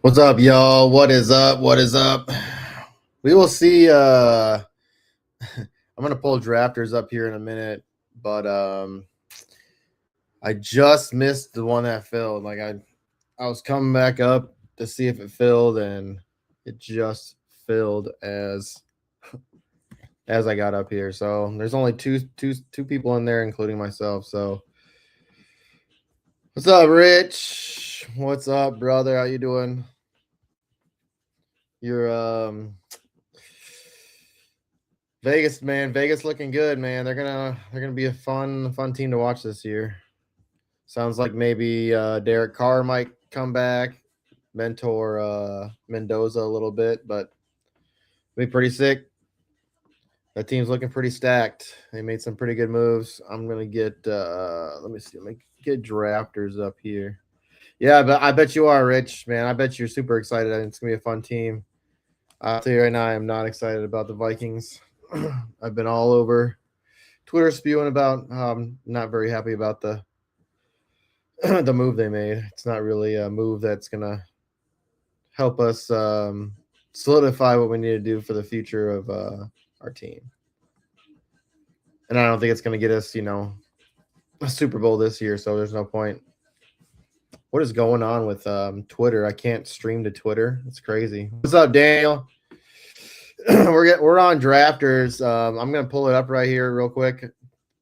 What's up, y'all? What is up? What is up? We will see. I'm gonna pull drafters up here in a minute, but I just missed the one that filled. I was coming back up to see if it filled, and it just filled as I got up here. So there's only two people in there, including myself. So what's up, Rich? What's up, brother? How you doing? You're Vegas, man. Vegas looking good, man. They're gonna be a fun team to watch this year. Sounds like maybe Derek Carr might come back, mentor Mendoza a little bit, but be pretty sick. That team's looking pretty stacked. They made some pretty good moves. I'm gonna get let me see, let me get drafters up here. Yeah, but I bet you are, Rich, man. I bet you're super excited. It's gonna be a fun team. I'll tell you right now, I am not excited about the Vikings. I've been all over Twitter spewing about not very happy about the the move they made. It's not really a move that's gonna help us solidify what we need to do for the future of our team. And I don't think it's gonna get us, a Super Bowl this year. So there's no point. What is going on with Twitter? I can't stream to Twitter. It's crazy. What's up, Daniel? We're on drafters. I'm gonna pull it up right here real quick.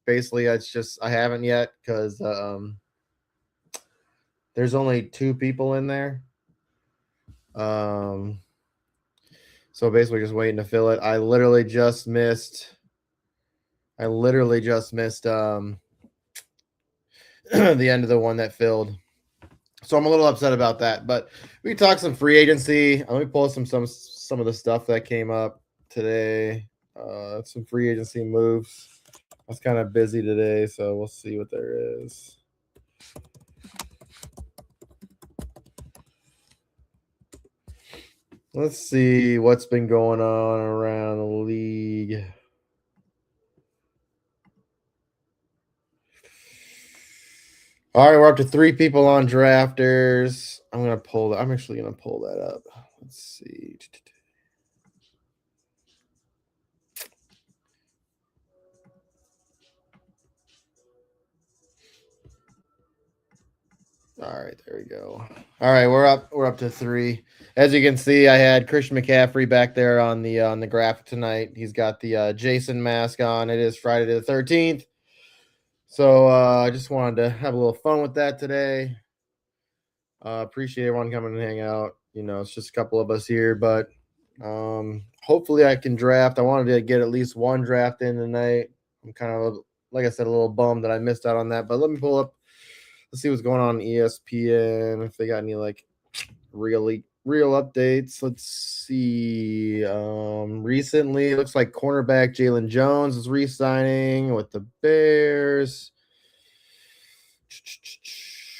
Basically, it's just I haven't yet because there's only two people in there. So basically just waiting to fill it. I literally just missed the end of the one that filled. So I'm a little upset about that. But we talked some free agency. Let me pull some of the stuff that came up today. Some free agency moves. I was kind of busy today, so we'll see what there is. Let's see what's been going on around the league. All right, we're up to 3 people on drafters. I'm actually gonna pull that up. Let's see. All right, there we go. All right, we're up to 3. As you can see, I had Christian McCaffrey back there on the graphic tonight. He's got the Jason mask on. It is Friday the 13th. So I just wanted to have a little fun with that today. Appreciate everyone coming and hang out. It's just a couple of us here, but hopefully I can draft. I wanted to get at least one draft in tonight. I'm kind of, like I said, a little bummed that I missed out on that. But let me pull up. Let's see what's going on ESPN. If they got any real updates. Let's see. Recently, it looks like cornerback Jalen Jones is re-signing with the Bears.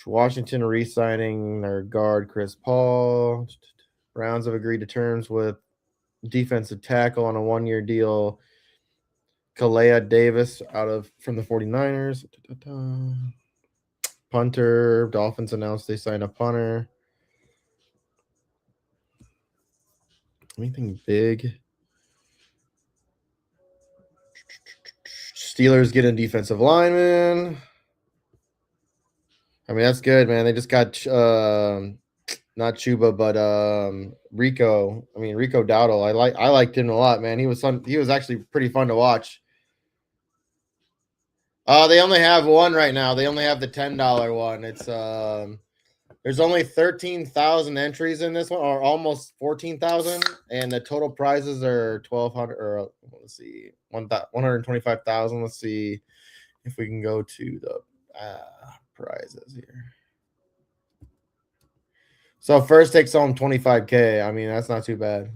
Washington re-signing their guard Chris Paul. Browns have agreed to terms with defensive tackle on a 1-year deal. Calais Davis from the 49ers. Punter. Dolphins announced they signed a punter. Anything big? Steelers getting defensive lineman. I mean, that's good, man. They just got not Chuba, but Rico. I mean, Rico Dowdle. I liked him a lot, man. He was fun. He was actually pretty fun to watch. They only have one right now. They only have the $10 one. It's there's only 13,000 entries in this one, or almost 14,000, and the total prizes are 1,200. Or let's see, 125,000. Let's see if we can go to the prizes here. So first takes home 25K. I mean, that's not too bad.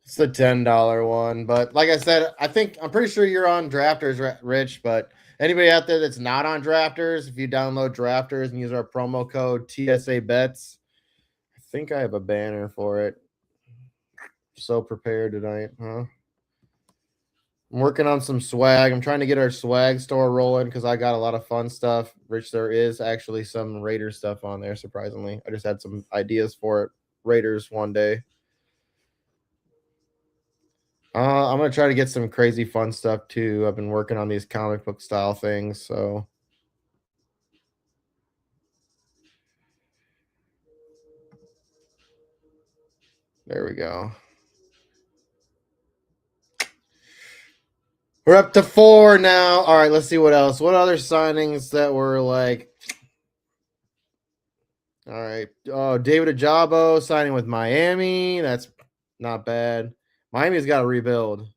It's the $10 one, but like I said, I'm pretty sure you're on Drafters, Rich. But anybody out there that's not on Drafters, if you download Drafters and use our promo code TSABETS, I think I have a banner for it. So prepared tonight, huh? I'm working on some swag. I'm trying to get our swag store rolling because I got a lot of fun stuff. Which there is actually some Raiders stuff on there, surprisingly. I just had some ideas for it. Raiders one day. I'm gonna try to get some crazy fun stuff too. I've been working on these comic book style things, so there we go. We're up to 4 now. All right, let's see what else. What other signings that were like? All right. Oh, David Ajabo signing with Miami. That's not bad. Miami's got to rebuild.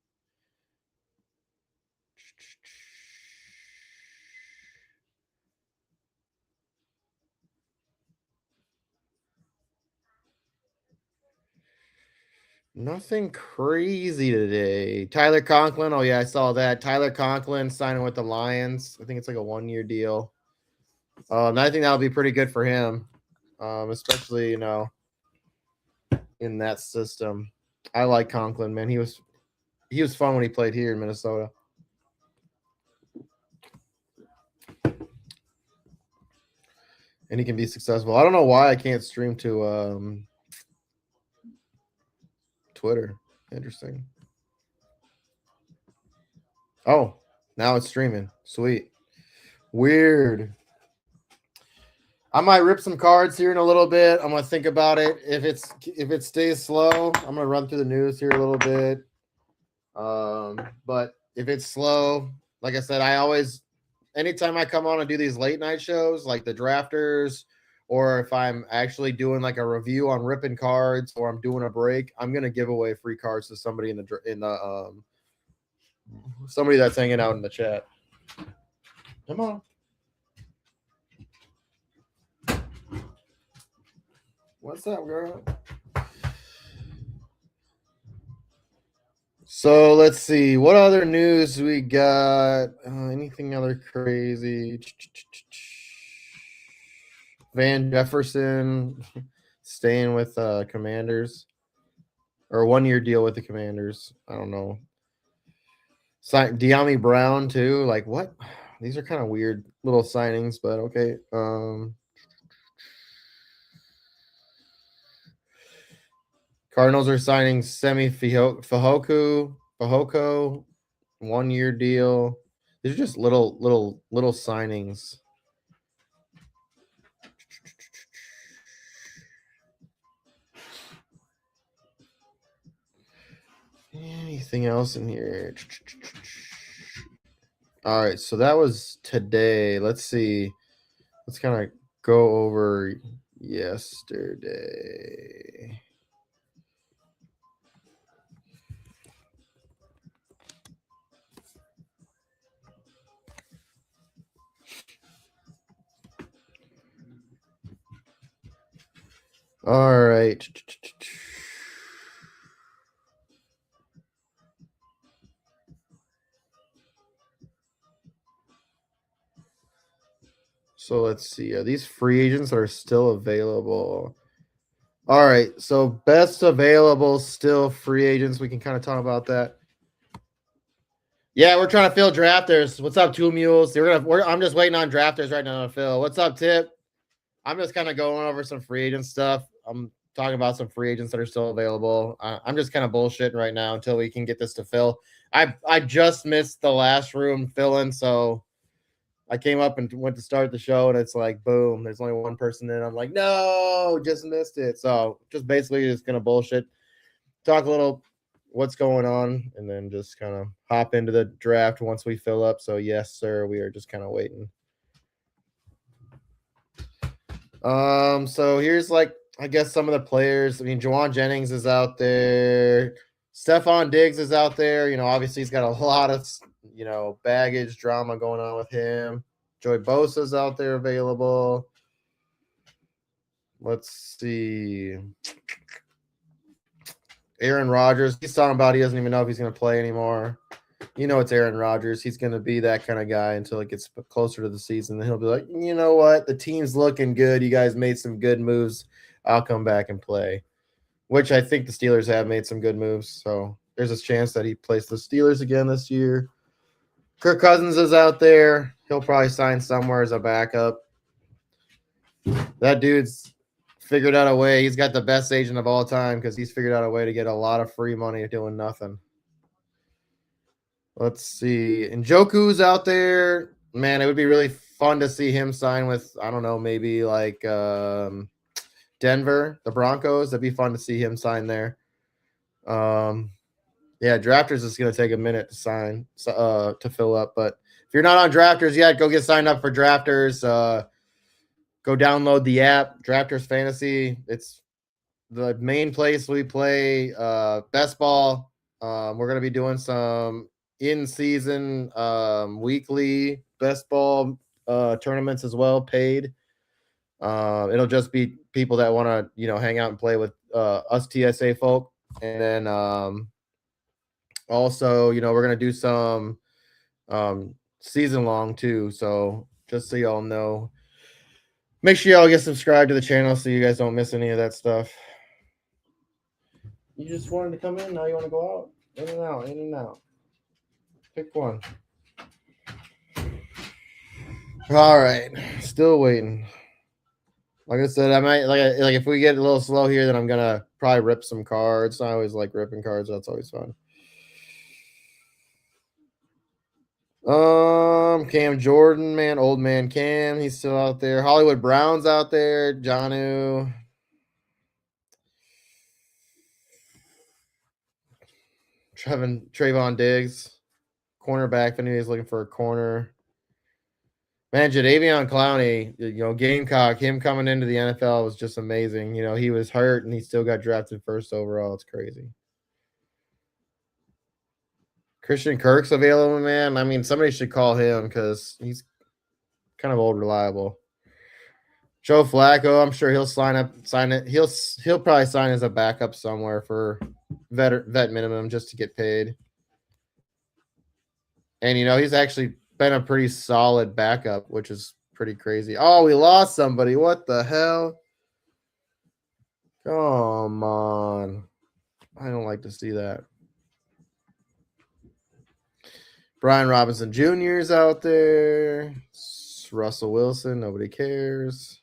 Nothing crazy today. Tyler Conklin. Oh, yeah, I saw that. Tyler Conklin signing with the Lions. I think it's like a 1-year deal. And I think that'll be pretty good for him, especially, in that system. I like Conklin, man. He was fun when he played here in Minnesota. And he can be successful. I don't know why I can't stream to Twitter. Interesting. Oh, now it's streaming. Sweet. Weird. I might rip some cards here in a little bit. I'm gonna think about it. If it stays slow, I'm gonna run through the news here a little bit. But if it's slow, like I said, anytime I come on and do these late night shows, like the drafters, or if I'm actually doing like a review on ripping cards, or I'm doing a break, I'm gonna give away free cards to somebody in the somebody that's hanging out in the chat. Come on. What's up, girl? So let's see. What other news we got? Anything other crazy? Van Jefferson staying with Commanders, or a 1-year deal with the Commanders. I don't know. De'Ami Brown too. Like what? These are kind of weird little signings, but okay. Cardinals are signing Semi Fehoko, 1-year deal. These are just little signings. Anything else in here? All right, so that was today. Let's see. Let's kind of go over yesterday. All right. So let's see. These free agents are still available. All right. So best available still free agents. We can kind of talk about that. Yeah, we're trying to fill drafters. What's up, Two Mules? I'm just waiting on drafters right now to fill. What's up, Tip? I'm just kind of going over some free agent stuff. I'm talking about some free agents that are still available. I'm just kind of bullshitting right now until we can get this to fill. I just missed the last room filling, so I came up and went to start the show, and it's like, boom, there's only one person in. I'm like, no, just missed it. So just basically just gonna bullshit, talk a little what's going on, and then just kind of hop into the draft once we fill up. So yes, sir, we are just kind of waiting. So here's I guess some of the players. I mean, Juwan Jennings is out there. Stephon Diggs is out there. Obviously he's got a lot of baggage drama going on with him. Joey Bosa's out there available. Let's see. Aaron Rodgers. He's talking about he doesn't even know if he's going to play anymore. It's Aaron Rodgers. He's going to be that kind of guy until it gets closer to the season. Then he'll be like, you know what? The team's looking good. You guys made some good moves. I'll come back and play. Which I think the Steelers have made some good moves. So there's a chance that he plays the Steelers again this year. Kirk Cousins is out there. He'll probably sign somewhere as a backup. That dude's figured out a way. He's got the best agent of all time because he's figured out a way to get a lot of free money doing nothing. Let's see. Njoku's out there. Man, it would be really fun to see him sign with, I don't know, maybe like Denver, the Broncos. That'd be fun to see him sign there. Yeah, Drafters is going to take a minute to sign, to fill up. But if you're not on Drafters yet, go get signed up for Drafters. Go download the app, Drafters Fantasy. It's the main place we play best ball. We're going to be doing some in-season weekly best ball tournaments as well, paid. It'll just be people that want to, hang out and play with us TSA folk. And then also, we're going to do some season long too. So just so y'all know, make sure y'all get subscribed to the channel so you guys don't miss any of that stuff. You just wanted to come in, now you want to go out? In and out, in and out. Pick one. All right, still waiting. Like I said, I might like if we get a little slow here, then I'm gonna probably rip some cards. I always like ripping cards. That's always fun. Cam Jordan, man, old man Cam, he's still out there. Hollywood Brown's out there. Jonnu. Trayvon Diggs, cornerback. If anybody's looking for a corner. Man, Jadeveon Clowney, Gamecock, him coming into the NFL was just amazing. He was hurt and he still got drafted first overall. It's crazy. Christian Kirk's available, man. I mean, somebody should call him because he's kind of old reliable. Joe Flacco, I'm sure he'll sign it. He'll probably sign as a backup somewhere for vet minimum just to get paid. And he's actually been a pretty solid backup, which is pretty crazy. Oh, we lost somebody. What the hell? Come on. I don't like to see that. Brian Robinson Jr. is out there. Russell Wilson. Nobody cares.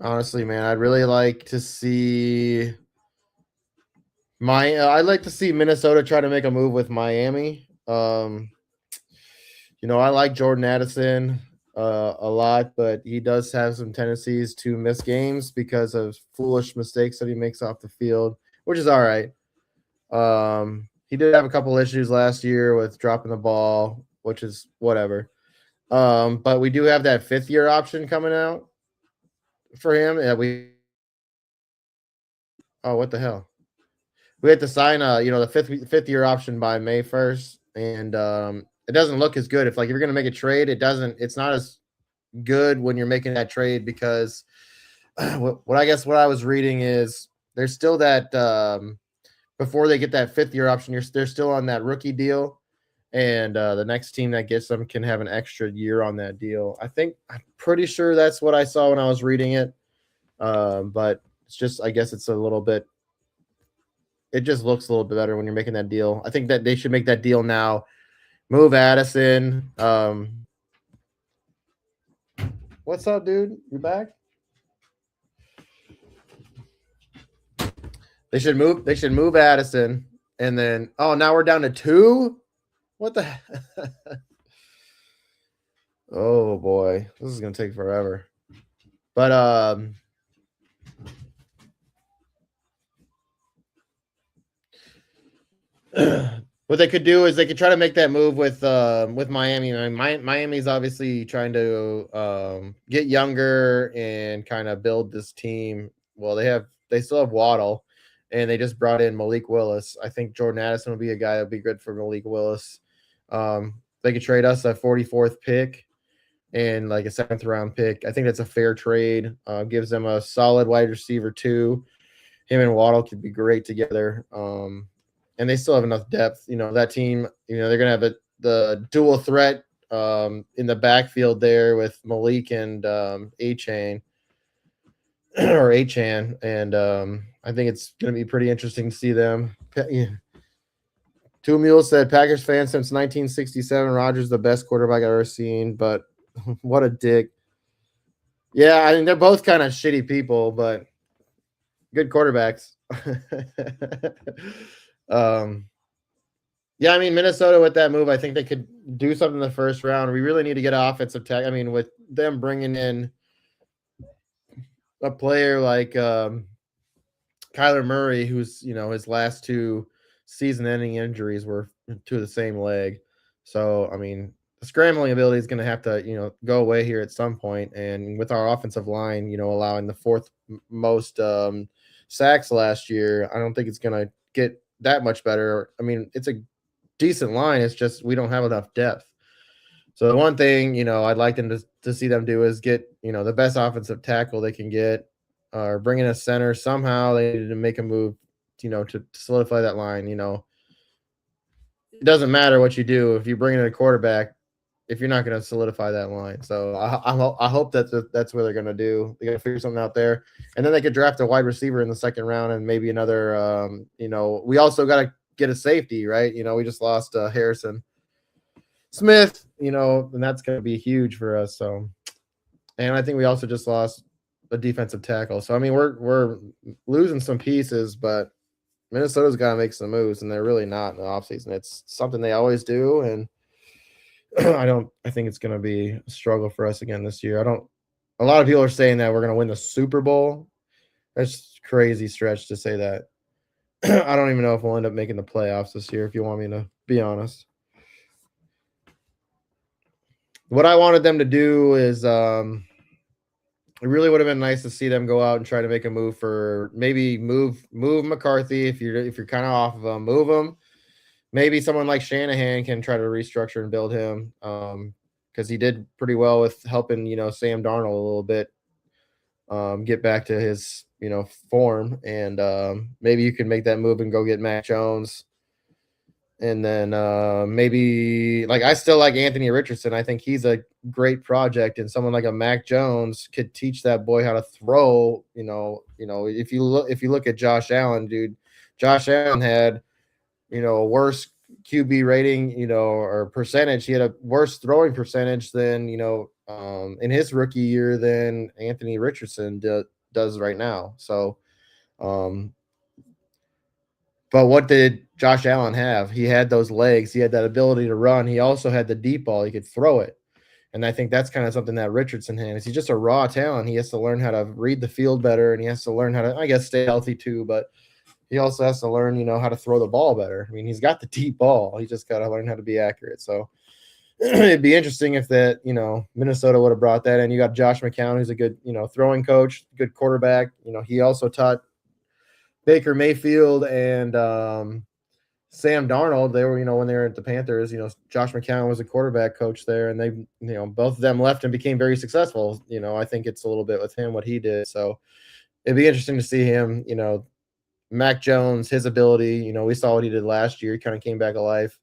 Honestly, man, I'd really like to see I'd like to see Minnesota try to make a move with Miami. I like Jordan Addison a lot, but he does have some tendencies to miss games because of foolish mistakes that he makes off the field, which is all right. He did have a couple issues last year with dropping the ball, which is whatever. But we do have that 5th-year option coming out for him. What the hell? We had to sign the fifth year option by May 1st, and it doesn't look as good. If you're gonna make a trade, it's not as good when you're making that trade because what I was reading is there's still that before they get that 5th year option, they're still on that rookie deal, and the next team that gets them can have an extra year on that deal. I'm pretty sure that's what I saw when I was reading it, but it's just, I guess it's a little bit. It just looks a little bit better when you're making that deal. I think that they should make that deal now. Move Addison. What's up, dude? You back? They should move Addison, and then now we're down to 2. What the? Oh boy, this is gonna take forever. But what they could do is they could try to make that move with Miami. I mean, Miami's obviously trying to get younger and kind of build this team. Well, they still have Waddle, and they just brought in Malik Willis. I think Jordan Addison would be a guy that would be good for Malik Willis. They could trade us a 44th pick and like a 7th round pick. I think that's a fair trade. Gives them a solid wide receiver too. Him and Waddle could be great together. And they still have enough depth. That team, they're going to have the dual threat in the backfield there with Malik and A-Chain or A-Chan. And I think it's going to be pretty interesting to see them. Two Mules said, Packers fan since 1967. Rodgers the best quarterback I've ever seen, but what a dick. Yeah, I mean, they're both kind of shitty people, but good quarterbacks. Yeah, I mean, Minnesota with that move, I think they could do something in the first round. We really need to get offensive tech. I mean, with them bringing in a player like Kyler Murray, who's, his last two season-ending injuries were to the same leg. So, I mean, the scrambling ability is going to have to, go away here at some point. And with our offensive line, allowing the fourth most sacks last year, I don't think it's going to get that much better. I mean, it's a decent line. It's just we don't have enough depth. So the one thing, I'd like them to see them do is get, the best offensive tackle they can get, or bring in a center. Somehow they need to make a move, to solidify that line. It doesn't matter what you do if you bring in a quarterback if you're not going to solidify that line. So I hope that's what they're going to do. They got to figure something out there, and then they could draft a wide receiver in the second round and maybe another. We also got to get a safety, right? We just lost Harrison Smith, and that's going to be huge for us. So, and I think we also just lost a defensive tackle. So, I mean, we're losing some pieces, but Minnesota's got to make some moves, and they're really not in the offseason. It's something they always do, and I think it's going to be a struggle for us again this year. A lot of people are saying that we're going to win the Super Bowl. That's a crazy stretch to say that. I don't even know if we'll end up making the playoffs this year, if you want me to be honest. What I wanted them to do is it really would have been nice to see them go out and try to make a move for maybe move McCarthy if you're kind of off of him, move him. Maybe someone like Shanahan can try to restructure and build him because he did pretty well with helping, Sam Darnold a little bit get back to his, form. And maybe you can make that move and go get Mac Jones. And then maybe I still like Anthony Richardson. I think he's a great project, and someone like a Mac Jones could teach that boy how to throw. If you look at Josh Allen, dude, Josh Allen had a worse QB rating, or percentage. He had a worse throwing percentage than, in his rookie year than Anthony Richardson does right now. So, but what did Josh Allen have? He had those legs. He had that ability to run. He also had the deep ball. He could throw it. And I think that's kind of something that Richardson has. He's just a raw talent. He has to learn how to read the field better, and he has to learn how to, I guess, stay healthy too. But he also has to learn, how to throw the ball better. I mean, he's got the deep ball. He just got to learn how to be accurate. So it'd be interesting if that, Minnesota would have brought that in. You got Josh McCown, who's a good, throwing coach, good quarterback. He also taught Baker Mayfield and Sam Darnold. They were, when they were at the Panthers, Josh McCown was a quarterback coach there, and they, both of them left and became very successful. I think it's a little bit with him, what he did. So it'd be interesting to see him, Mac Jones, his ability, we saw what he did last year. He kind of came back alive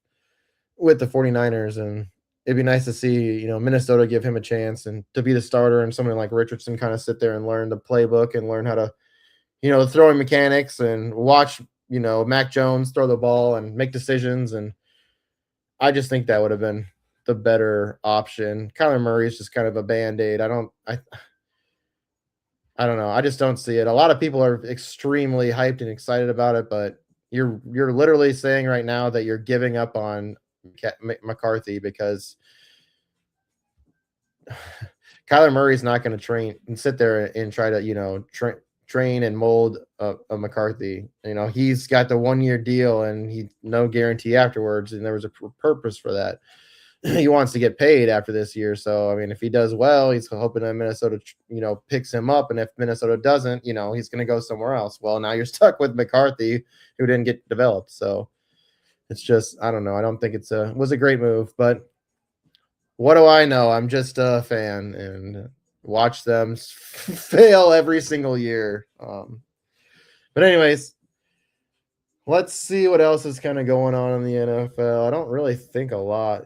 with the 49ers, and it'd be nice to see, Minnesota give him a chance and to be the starter, and someone like Richardson kind of sit there and learn the playbook and learn how to, the throwing mechanics, and watch, Mac Jones throw the ball and make decisions. And I just think that would have been the better option. Kyler Murray is just kind of a Band-Aid. I don't know. I just don't see it. A lot of people are extremely hyped and excited about it, but you're literally saying right now that you're giving up on McCarthy because Kyler Murray's not going to train and sit there and try to, train and mold a McCarthy. He's got the 1-year deal and he no guarantee afterwards, and there was a purpose for that. He wants to get paid after this year. So, I mean, if he does well, he's hoping that Minnesota, picks him up. And if Minnesota doesn't, he's going to go somewhere else. Well, now you're stuck with McCarthy, who didn't get developed. So it's just, I don't know. I don't think it was a great move, but what do I know? I'm just a fan and watch them fail every single year. But anyways, Let's see what else is kind of going on in the NFL. I don't really think a lot.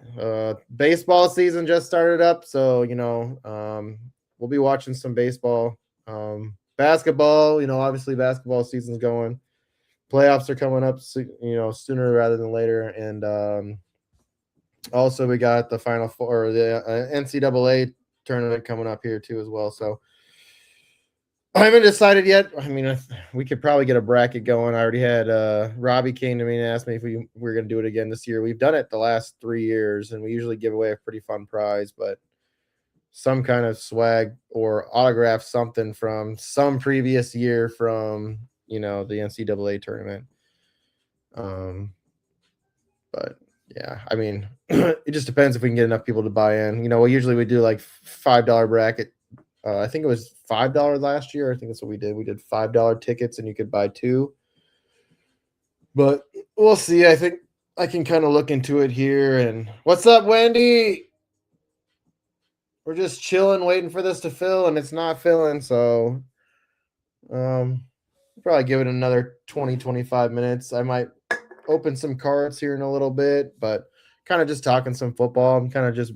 Baseball season just started up, so we'll be watching some baseball. Basketball, obviously basketball season's going. Playoffs are coming up, sooner rather than later, and also we got the Final Four, the NCAA tournament coming up here too as well. So I haven't decided yet. I mean, we could probably get a bracket going. I already had Robbie came to me and asked me if we were going to do it again this year. We've done it the last 3 years, and we usually give away a pretty fun prize, but some kind of swag or autograph something from some previous year from the NCAA tournament. But yeah, I mean, it just depends if we can get enough people to buy in. Usually we do like $5 bracket. I think it was $5 last year. I think that's what we did. We did $5 tickets, and you could buy 2. But we'll see. I think I can kind of look into it here. And what's up, Wendy? We're just chilling, waiting for this to fill, and it's not filling. So, probably give it another 20, 25 minutes. I might open some cards here in a little bit, but kind of just talking some football. I'm kind of just,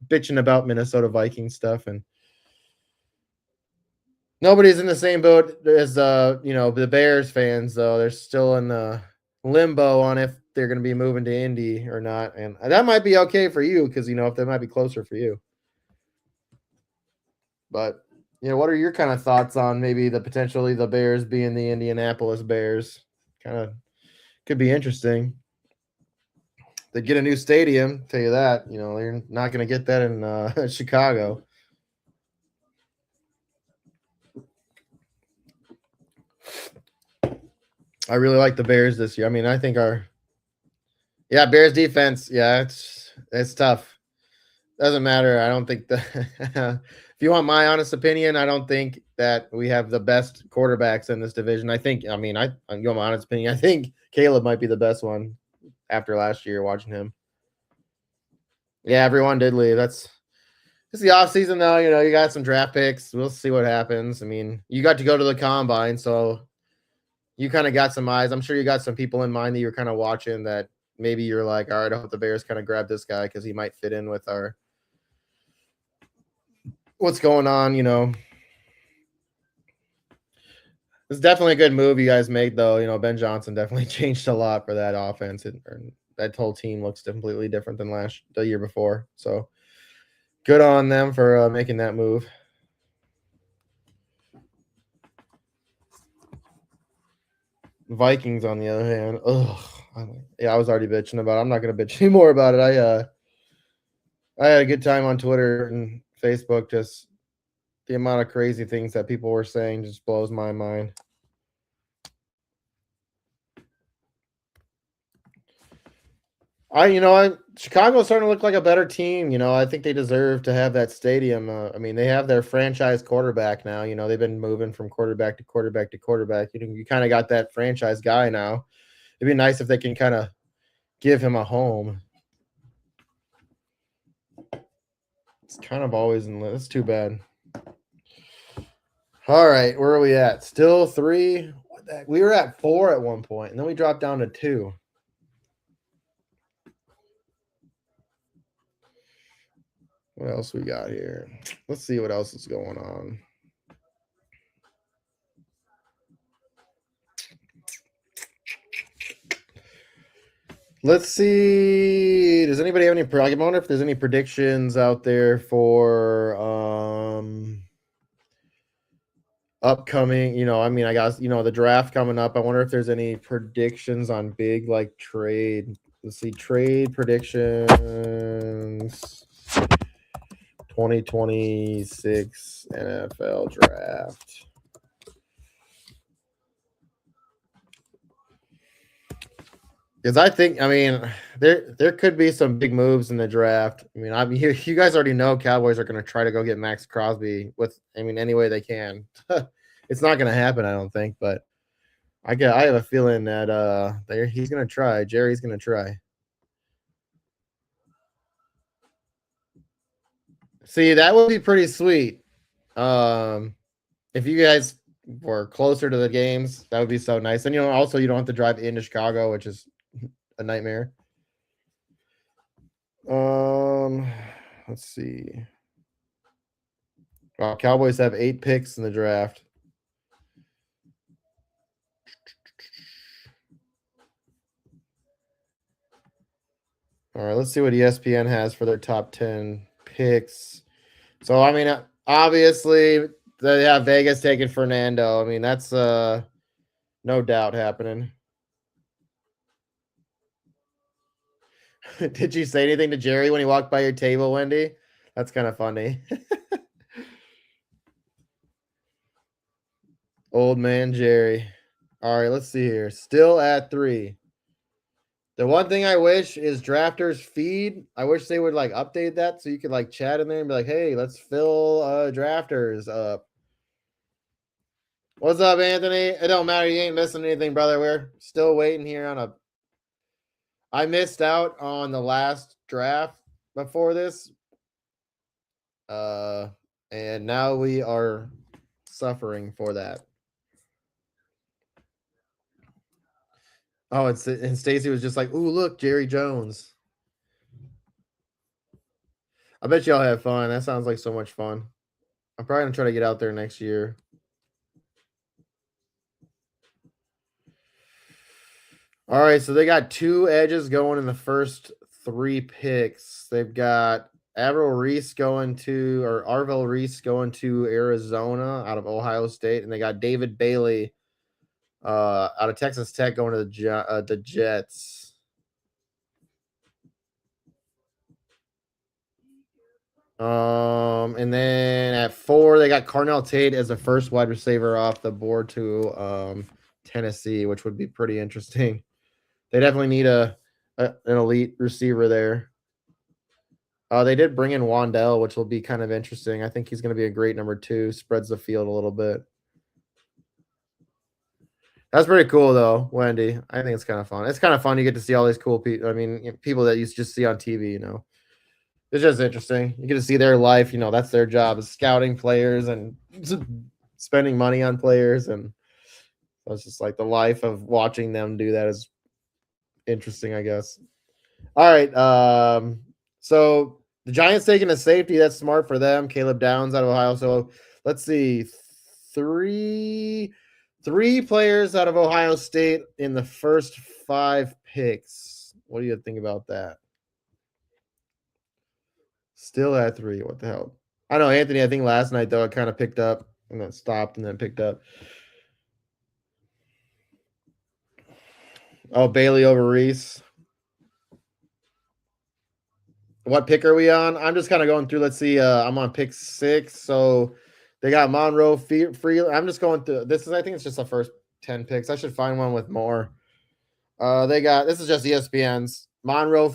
bitching about Minnesota Vikings stuff, and nobody's in the same boat as the Bears fans, though. They're still in the limbo on if they're going to be moving to Indy or not, and that might be okay for you because if they might be closer for you. But what are your kind of thoughts on maybe potentially the Bears being the Indianapolis Bears? Kind of could be interesting. They get a new stadium, tell you that. They're not going to get that in Chicago. I really like the Bears this year. I mean, I think Bears defense, it's tough. Doesn't matter. I don't think if you want my honest opinion, I don't think that we have the best quarterbacks in this division. I think, you want my honest opinion, I think Caleb might be the best one after last year watching him. Yeah, everyone did leave. It's the offseason, though. You got some draft picks. We'll see what happens. I mean, you got to go to the combine, so you kind of got some eyes. I'm sure you got some people in mind that you're kind of watching that maybe you're like, all right, I hope the Bears kind of grab this guy because he might fit in with what's going on. It's definitely a good move you guys made, though. Ben Johnson definitely changed a lot for that offense, and that whole team looks completely different than the year before. So good on them for making that move. Vikings, on the other hand, I was already bitching about it. I'm not going to bitch anymore about it. I had a good time on Twitter and Facebook. Just the amount of crazy things that people were saying just blows my mind. Chicago's starting to look like a better team. I think they deserve to have that stadium. They have their franchise quarterback now. They've been moving from quarterback to quarterback to quarterback. You kind of got that franchise guy now. It'd be nice if they can kind of give him a home. It's kind of always in. That's too bad. All right, where are we at? Still 3. We were at 4 at one point, and then we dropped down to 2. What else we got here? Let's see what else is going on. Let's see. Does anybody have any? I wonder if there's any predictions out there for upcoming. I guess the draft coming up. I wonder if there's any predictions on big trade. Let's see, trade predictions. 2026 NFL draft. Because I think, there could be some big moves in the draft. You guys already know Cowboys are going to try to go get Max Crosby any way they can. It's not going to happen, I don't think, but I have a feeling that he's going to try. Jerry's going to try. See, that would be pretty sweet. If you guys or closer to the games. That would be so nice. And also you don't have to drive into Chicago, which is a nightmare. Let's see. Wow, Cowboys have 8 picks in the draft. All right, let's see what ESPN has for their top 10 picks. So, I mean, obviously, they have Vegas taking Fernando. I mean, that's no doubt happening. Did you say anything to Jerry when he walked by your table, Wendy? That's kind of funny. Old man Jerry. All right, let's see here. Still at 3. The one thing I wish is drafters feed. I wish they would like update that so you could like chat in there and be like, hey, let's fill drafters up. What's up, Anthony? It don't matter. You ain't missing anything, brother. We're still waiting here on a. I missed out on the last draft before this. And now we are suffering for that. Oh, and Stacy was just like, "Ooh, look, Jerry Jones." I bet y'all have fun. That sounds like so much fun. I'm probably gonna try to get out there next year. All right, so they got 2 edges going in the first 3 picks. They've got Arvell Reese going to Arizona out of Ohio State, and they got David Bailey out of Texas Tech going to the Jets. And then at 4, they got Carnell Tate as the first wide receiver off the board to Tennessee, which would be pretty interesting. They definitely need an elite receiver there. They did bring in Wandell, which will be kind of interesting. I think he's going to be a great number 2. Spreads the field a little bit. That's pretty cool, though, Wendy. I think it's kind of fun. It's kind of fun. You get to see all these cool people. I mean, people that you just see on TV. It's just interesting. You get to see their life. That's their job, is scouting players and spending money on players, and so it's just like the life of watching them do that is interesting, I guess. All right. So the Giants taking a safety. That's smart for them. Caleb Downs out of Ohio. So let's see. Three players out of Ohio State in the first 5 picks. What do you think about that? Still at 3. What the hell? I know, Anthony. I think last night, though, it kind of picked up and then stopped and then picked up. Oh, Bailey over Reese. What pick are we on? I'm just kind of going through. Let's see. I'm on pick 6. So they got Monroe free. I'm just going through. I think it's just the first 10 picks. I should find one with more. This is just ESPN's. Monroe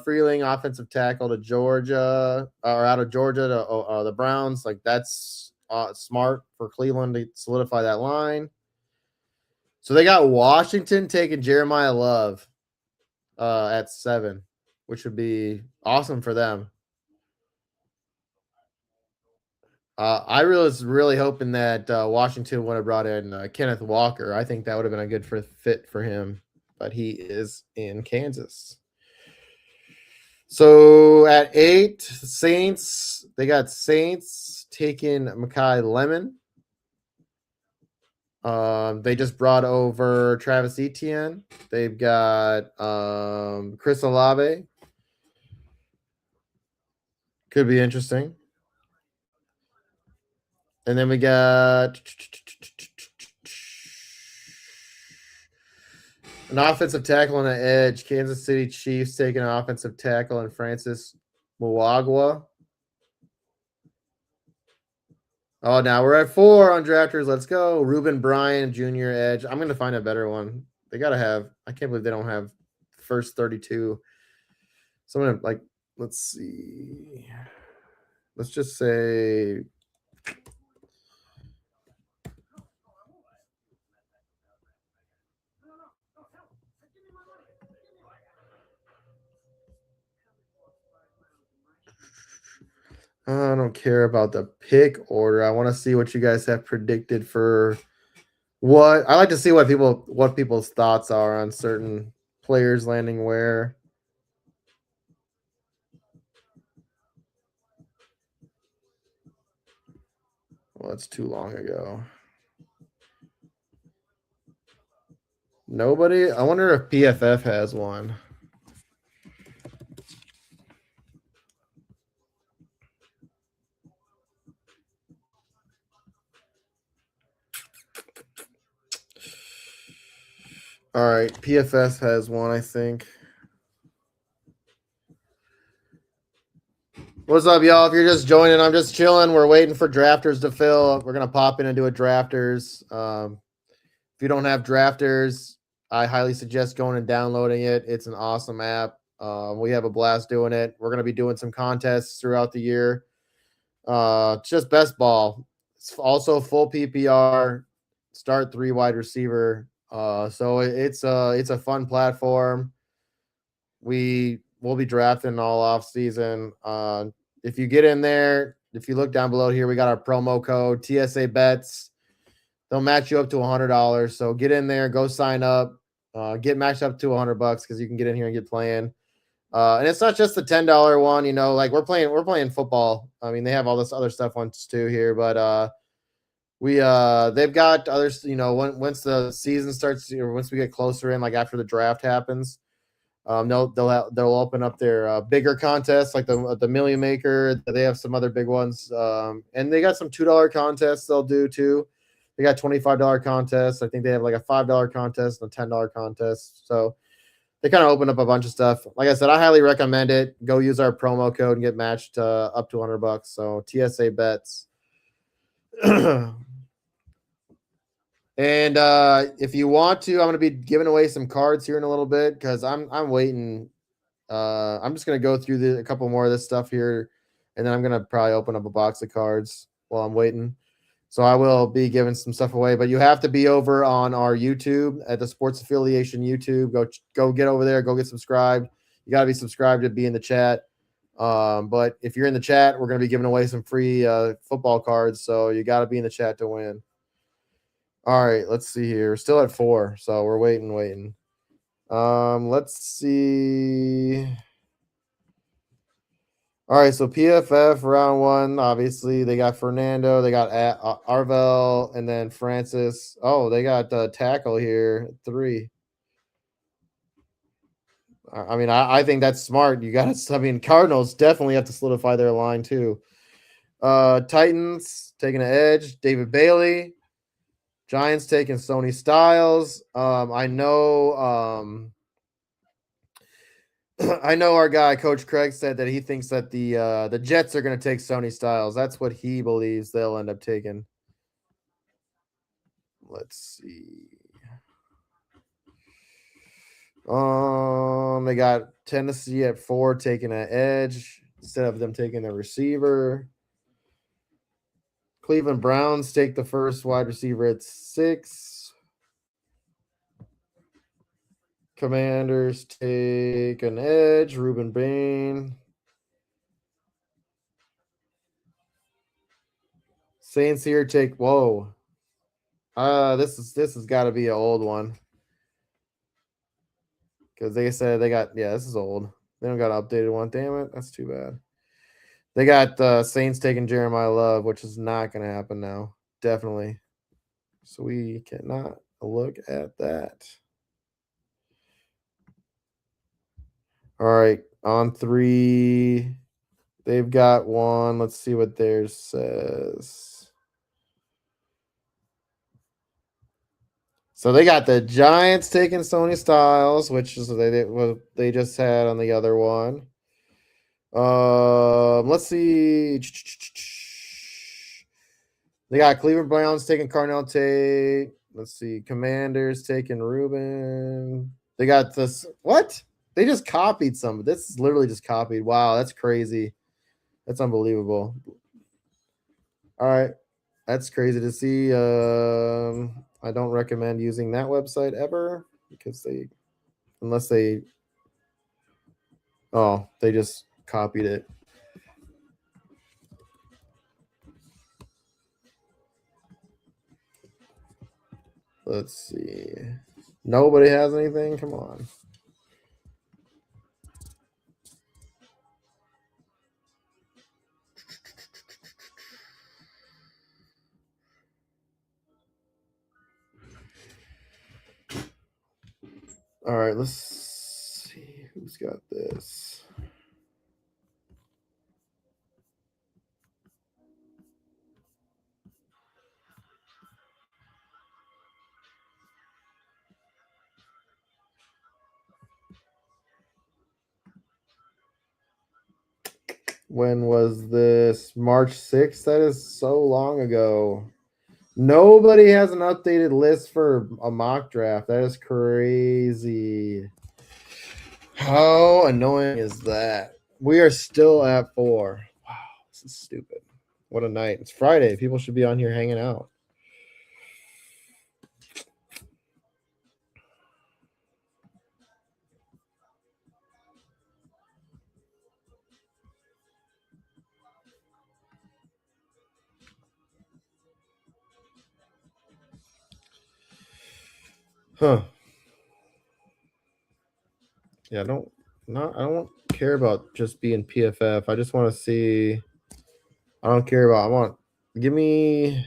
Freeling, offensive tackle to Georgia, or out of Georgia to the Browns. Like, that's smart for Cleveland to solidify that line. So they got Washington taking Jeremiah Love at 7, which would be awesome for them. I was really hoping that Washington would have brought in Kenneth Walker. I think that would have been a good fit for him, but he is in Kansas. So at 8, Saints. They got Saints taking Mekhi Lemon. They just brought over Travis Etienne. They've got Chris Olave. Could be interesting. And then we got an offensive tackle on the edge. Kansas City Chiefs taking an offensive tackle and Francis Muagwa. Oh, now we're at 4 on drafters. Let's go. Ruben Bryant, junior edge. I'm going to find a better one. They got to have. I can't believe they don't have first 32. So I'm going to, let's see. Let's just say. I don't care about the pick order. I want to see what you guys have predicted for What I like to see what people's thoughts are on certain players landing where. Well, that's too long ago. Nobody. I wonder if PFF has one. All right, PFS has one, I think. What's up, y'all? If you're just joining, I'm just chilling. We're waiting for drafters to fill. We're gonna pop in and do a drafters. If you don't have drafters, I highly suggest going and downloading it. It's an awesome app. We have a blast doing it. We're gonna be doing some contests throughout the year. It's just best ball. It's also full PPR. Start 3 wide receiver. So it's a fun platform. We will be drafting all off season. If you get in there, if you look down below here, we got our promo code TSABETS. They'll match you up to $100. So get in there, go sign up, get matched up to $100 because you can get in here and get playing. And it's not just the $10 one, you know, like we're playing football. I mean, they have all this other stuff once too here, but they've got others, you know, once the season starts, or once we get closer in, like after the draft happens, they'll open up their bigger contests like the Million Maker. They have some other big ones, and they got some $2 contests they'll do too. They got $25 contests. I think they have like a $5 contest and a $10 contest. So they kind of open up a bunch of stuff. Like I said, I highly recommend it. Go use our promo code and get matched up to $100. So TSA bets. And if you want to, I'm going to be giving away some cards here in a little bit because I'm waiting. I'm just going to go through a couple more of this stuff here, and then I'm going to probably open up a box of cards while I'm waiting. So I will be giving some stuff away, but you have to be over on our YouTube at the Sports Affiliation YouTube. Go get over there. Go get subscribed. You got to be subscribed to be in the chat. But if you're in the chat, we're going to be giving away some free football cards. So you got to be in the chat to win. All right, let's see here. We're still at 4, so we're waiting. Let's see. All right, so PFF round 1, obviously they got Fernando, they got Arvel, and then Francis. Oh, they got tackle here 3. I mean, I think that's smart. You got to. I mean, Cardinals definitely have to solidify their line too. Titans taking an edge. David Bailey. Giants taking Sony Styles. I know. I know our guy, Coach Craig, said that he thinks that the Jets are going to take Sony Styles. That's what he believes they'll end up taking. Let's see. They got Tennessee at 4 taking an edge instead of them taking the receiver. Cleveland Browns take the first wide receiver at 6. Commanders take an edge. Ruben Bain. Saints here take. Whoa. This has got to be an old one. Because they said they got, this is old. They don't got an updated one. Damn it. That's too bad. They got the Saints taking Jeremiah Love, which is not going to happen now. Definitely. So we cannot look at that. All right. On 3. They've got one. Let's see what theirs says. So they got the Giants taking Sony Styles, which is what they just had on the other one. Let's see. They got Cleveland Browns taking Carnell Tate. Let's see. Commanders taking Ruben. They got this. What? They just copied some. This is literally just copied. Wow, that's crazy. That's unbelievable. All right. That's crazy to see. I don't recommend using that website ever because they just copied it. Let's see. Nobody has anything? Come on. All right, let's see who's got this. When was this? March 6th? That is so long ago. Nobody has an updated list for a mock draft. That is crazy. How annoying is that? We are still at 4. Wow, this is stupid. What a night. It's Friday. People should be on here hanging out. Huh. Yeah, I don't care about just being PFF. I just want to see. I don't care about. Give me.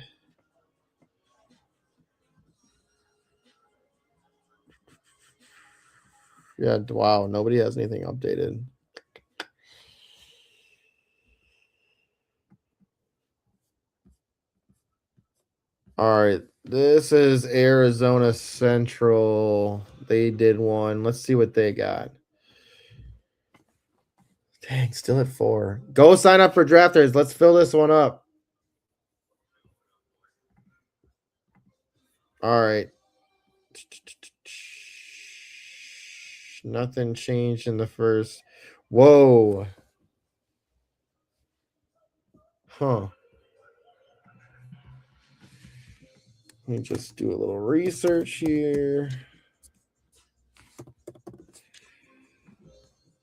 Yeah, wow, nobody has anything updated. All right, this is Arizona Central. They did one. Let's see what they got. Dang, still at 4. Go sign up for drafters. Let's fill this one up. All right. Nothing changed in the first. Whoa. Huh. Let me just do a little research here.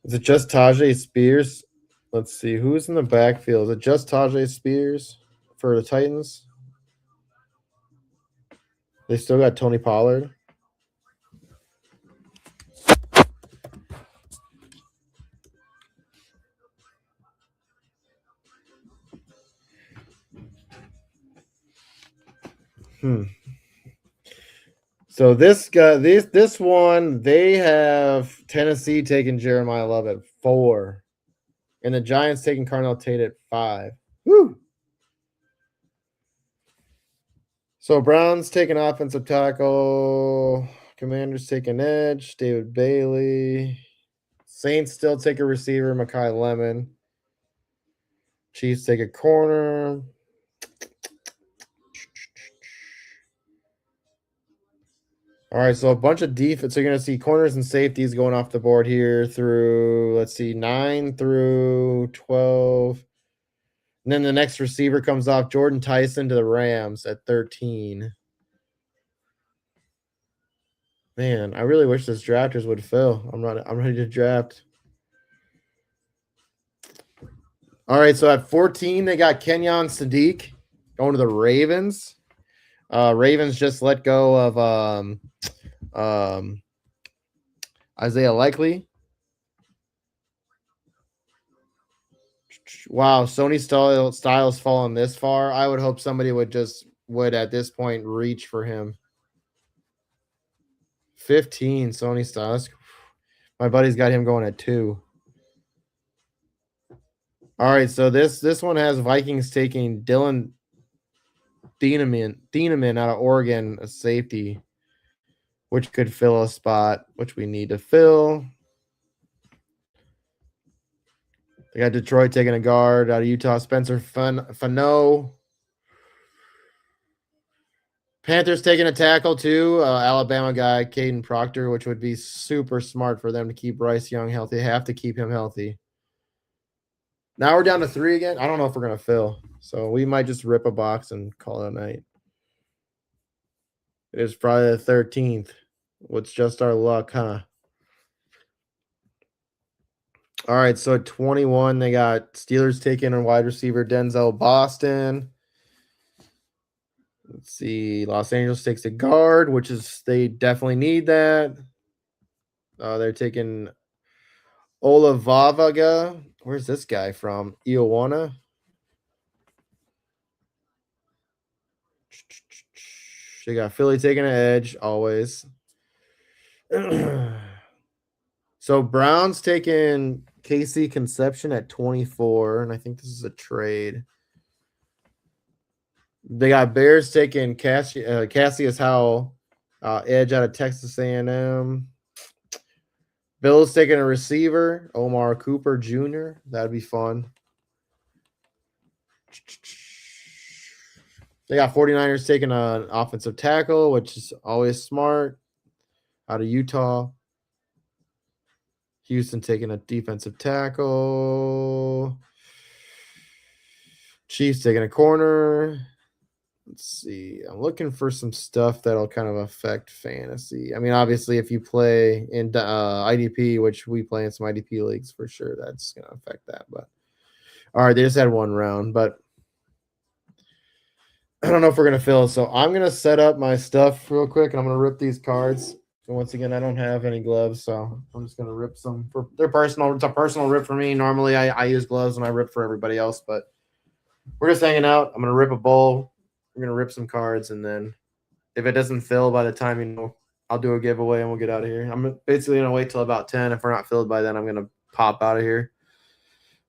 Is it just Tajay Spears? Let's see. Who's in the backfield? Is it just Tajay Spears for the Titans? They still got Tony Pollard. So this one, they have Tennessee taking Jeremiah Love at 4. And the Giants taking Carnell Tate at 5. Woo! So Browns taking offensive tackle. Commanders taking edge. David Bailey. Saints still take a receiver. Mekhi Lemon. Chiefs take a corner. All right, so a bunch of defense. So you're going to see corners and safeties going off the board here through, let's see, 9 through 12. And then the next receiver comes off, Jordan Tyson to the Rams at 13. Man, I really wish this drafters would fill. I'm ready to draft. All right, so at 14, they got Kenyon Sadiq going to the Ravens. Ravens just let go of Isaiah Likely. Wow, Sony Styles fallen this far. I would hope somebody would at this point reach for him. 15 Sony Styles. My buddy's got him going at 2. All right, so this one has Vikings taking Dylan Thieneman out of Oregon, a safety, which could fill a spot, which we need to fill. They got Detroit taking a guard out of Utah, Spencer Fano. Panthers taking a tackle too, Alabama guy, Caden Proctor, which would be super smart for them to keep Bryce Young healthy. They have to keep him healthy. Now we're down to 3 again. I don't know if we're going to fill. So we might just rip a box and call it a night. It is Friday the 13th. What's just our luck, huh? All right, so at 21, they got Steelers taking a wide receiver, Denzel Boston. Let's see. Los Angeles takes a guard, which is they definitely need that. They're taking Olavavaga. Where's this guy from? Iowana. They got Philly taking an edge always. So Brown's taking Casey Conception at 24, and I think this is a trade. They got Bears taking Cassius Howell, edge out of Texas A&M. Bills taking a receiver, Omar Cooper Jr. That'd be fun. They got 49ers taking an offensive tackle, which is always smart, out of Utah. Houston taking a defensive tackle. Chiefs taking a corner. Let's see. I'm looking for some stuff that'll kind of affect fantasy. I mean, obviously, if you play in IDP, which we play in some IDP leagues for sure, that's going to affect that. But all right, they just had one round, but I don't know if we're going to fill. So I'm going to set up my stuff real quick, and I'm going to rip these cards. And once again, I don't have any gloves, so I'm just going to rip some. They're personal. It's a personal rip for me. Normally, I use gloves and I rip for everybody else, but we're just hanging out. I'm going to rip a bowl. We're going to rip some cards, and then if it doesn't fill by the time, I'll do a giveaway, and we'll get out of here. I'm basically going to wait till about 10. If we're not filled by then, I'm going to pop out of here.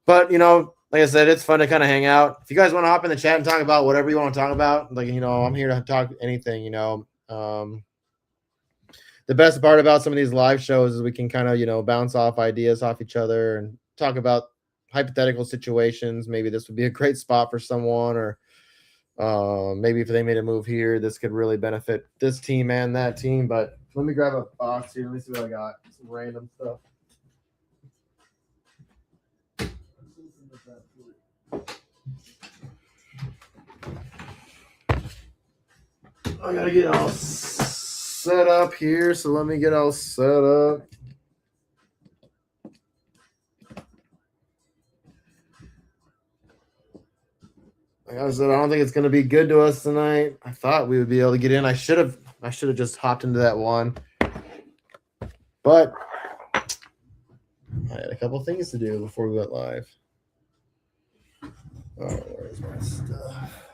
But, like I said, it's fun to kind of hang out. If you guys want to hop in the chat and talk about whatever you want to talk about, like, I'm here to talk anything, The best part about some of these live shows is we can kind of, bounce off ideas off each other and talk about hypothetical situations. Maybe this would be a great spot for someone, or maybe if they made a move here, this could really benefit this team and that team. But let me grab a box here. Let me see what I got. Some random stuff. I gotta get all set up here, so let me get all set up. Like I said, I don't think it's gonna be good to us tonight. I thought we would be able to get in. I should have just hopped into that one, but I had a couple things to do before we went live. Oh, where's my stuff?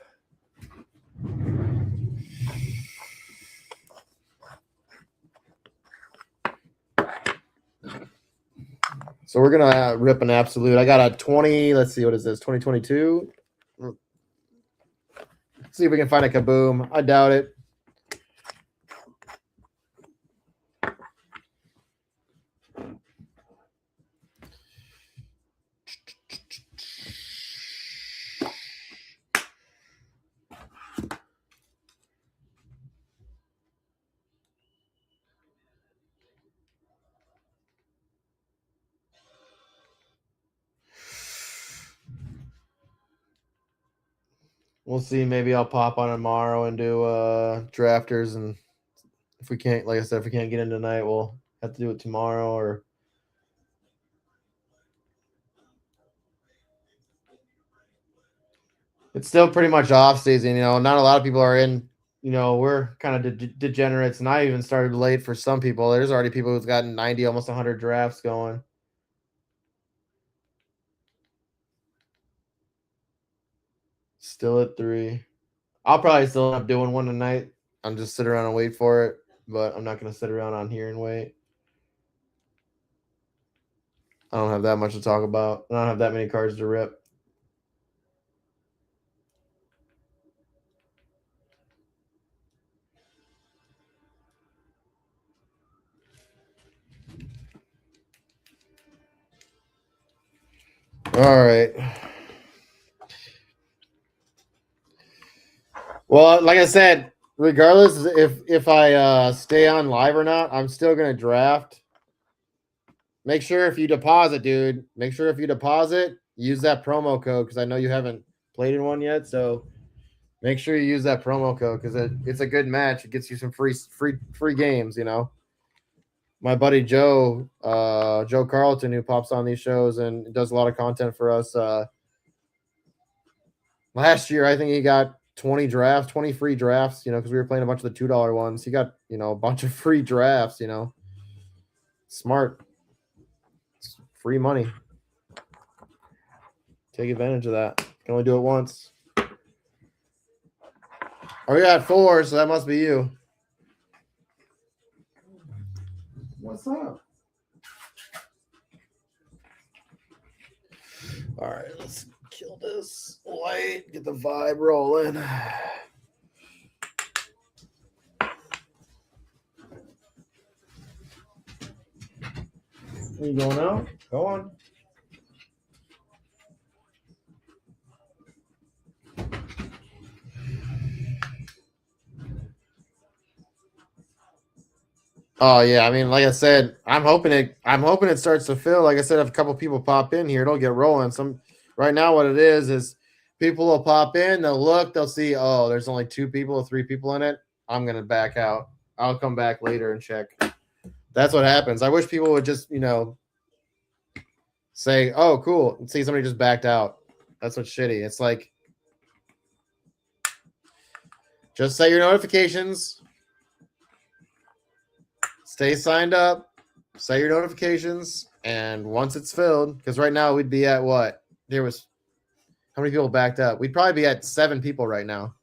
So we're gonna rip an absolute. I got a 20. Let's see, what is this? 2022. Let's see if we can find a kaboom. I doubt it. We'll see. Maybe I'll pop on tomorrow and do drafters, and if we can't, like I said, if we can't get in tonight, we'll have to do it tomorrow. Or it's still pretty much off season. Not a lot of people are in. We're kind of degenerates, and I even started late for some people. There's already people who've gotten 90, almost 100 drafts going. Still at 3. I'll probably still end up doing one tonight. I'm just sit around and wait for it, but I'm not going to sit around on here and wait. I don't have that much to talk about. I don't have that many cards to rip. All right. Well, like I said, regardless if I stay on live or not, I'm still going to draft. Make sure if you deposit, dude, use that promo code, because I know you haven't played in one yet. So make sure you use that promo code, because it's a good match. It gets you some free games, My buddy Joe Carlton, who pops on these shows and does a lot of content for us. Last year, I think he got 20 drafts, 20 free drafts, you know, because we were playing a bunch of the $2 ones. He got, you know, a bunch of free drafts, you know. Smart. It's free money. Take advantage of that. Can only do it once. Oh, you got 4, so that must be you. What's up? All right, let's kill this light, get the vibe rolling. Are you going out? Go on. Oh yeah, I mean, like I said, I'm hoping it starts to fill. Like I said, if a couple people pop in here, it'll get rolling. Some right now, what it is people will pop in, they'll look, they'll see, oh, there's only 2 people or 3 people in it. I'm gonna back out. I'll come back later and check. That's what happens. I wish people would just, you know, say, oh, cool, and see somebody just backed out. That's what's shitty. It's like, just set your notifications. Stay signed up, set your notifications, and once it's filled, because right now we'd be at what? There was how many people backed up? We'd probably be at 7 people right now.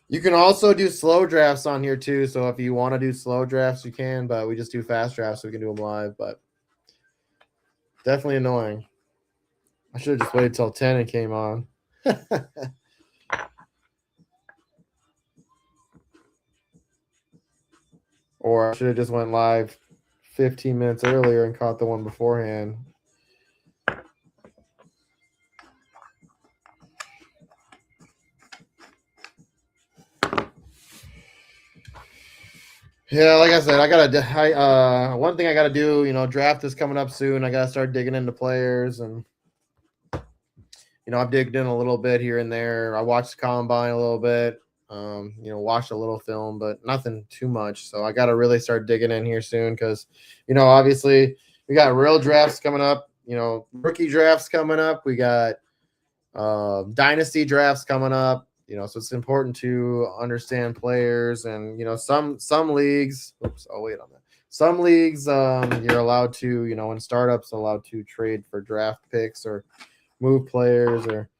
You can also do slow drafts on here too. So if you want to do slow drafts, you can, but we just do fast drafts so we can do them live. But definitely annoying. I should have just waited till 10 and came on. Or I should have just went live 15 minutes earlier and caught the one beforehand. Yeah, like I said, one thing I gotta do, you know, draft is coming up soon. I gotta start digging into players, and you know, I've digged in a little bit here and there. I watched the combine a little bit, you know, watched a little film, but nothing too much. So I gotta really start digging in here soon because, you know, obviously we got real drafts coming up, you know, rookie drafts coming up. We got dynasty drafts coming up. You know, so it's important to understand players, and you know, some leagues. Oops, I'll wait on that. Some leagues, you're allowed to, you know, in startups, allowed to trade for draft picks or move players, or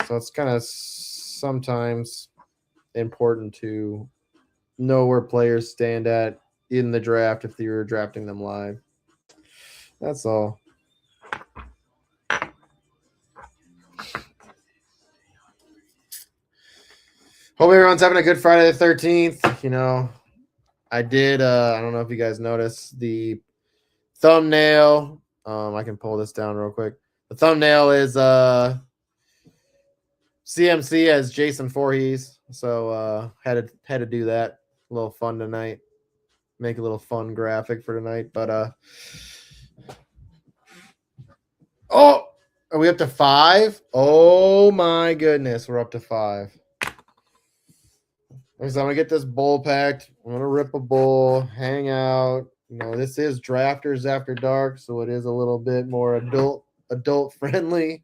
so it's kind of sometimes important to know where players stand at in the draft if you're drafting them live. That's all. Hope everyone's having a good Friday the 13th. You know, I did. I don't know if you guys noticed the thumbnail. I can pull this down real quick. The thumbnail is CMC as Jason Voorhees. So had to do that. A little fun tonight. Make a little fun graphic for tonight. But oh, are we up to 5? Oh my goodness, we're up to 5. So I'm gonna get this bowl packed. I'm gonna rip a bowl, hang out. You know, this is Drafters After Dark, so it is a little bit more adult friendly.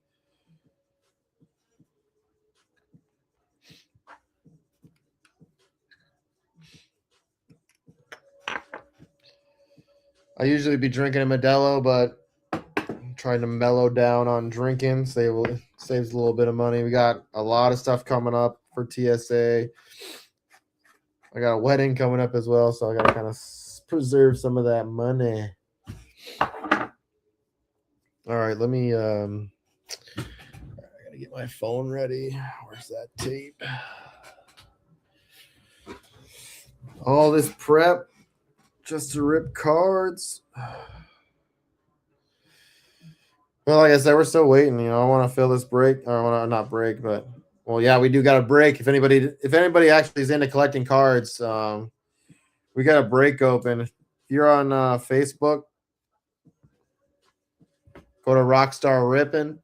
I usually be drinking a Modelo, but I'm trying to mellow down on drinking. Saves a little bit of money. We got a lot of stuff coming up for TSA. I got a wedding coming up as well, so I got to kind of preserve some of that money. All right, let me I gotta get my phone ready. Where's that tape? All this prep just to rip cards. Well, like I said, we're still waiting. You know, I want to fill this break. Or want to not break, but well, yeah, we do got a break. If anybody actually is into collecting cards, we got a break open. If you're on Facebook, go to Rockstar Rippin'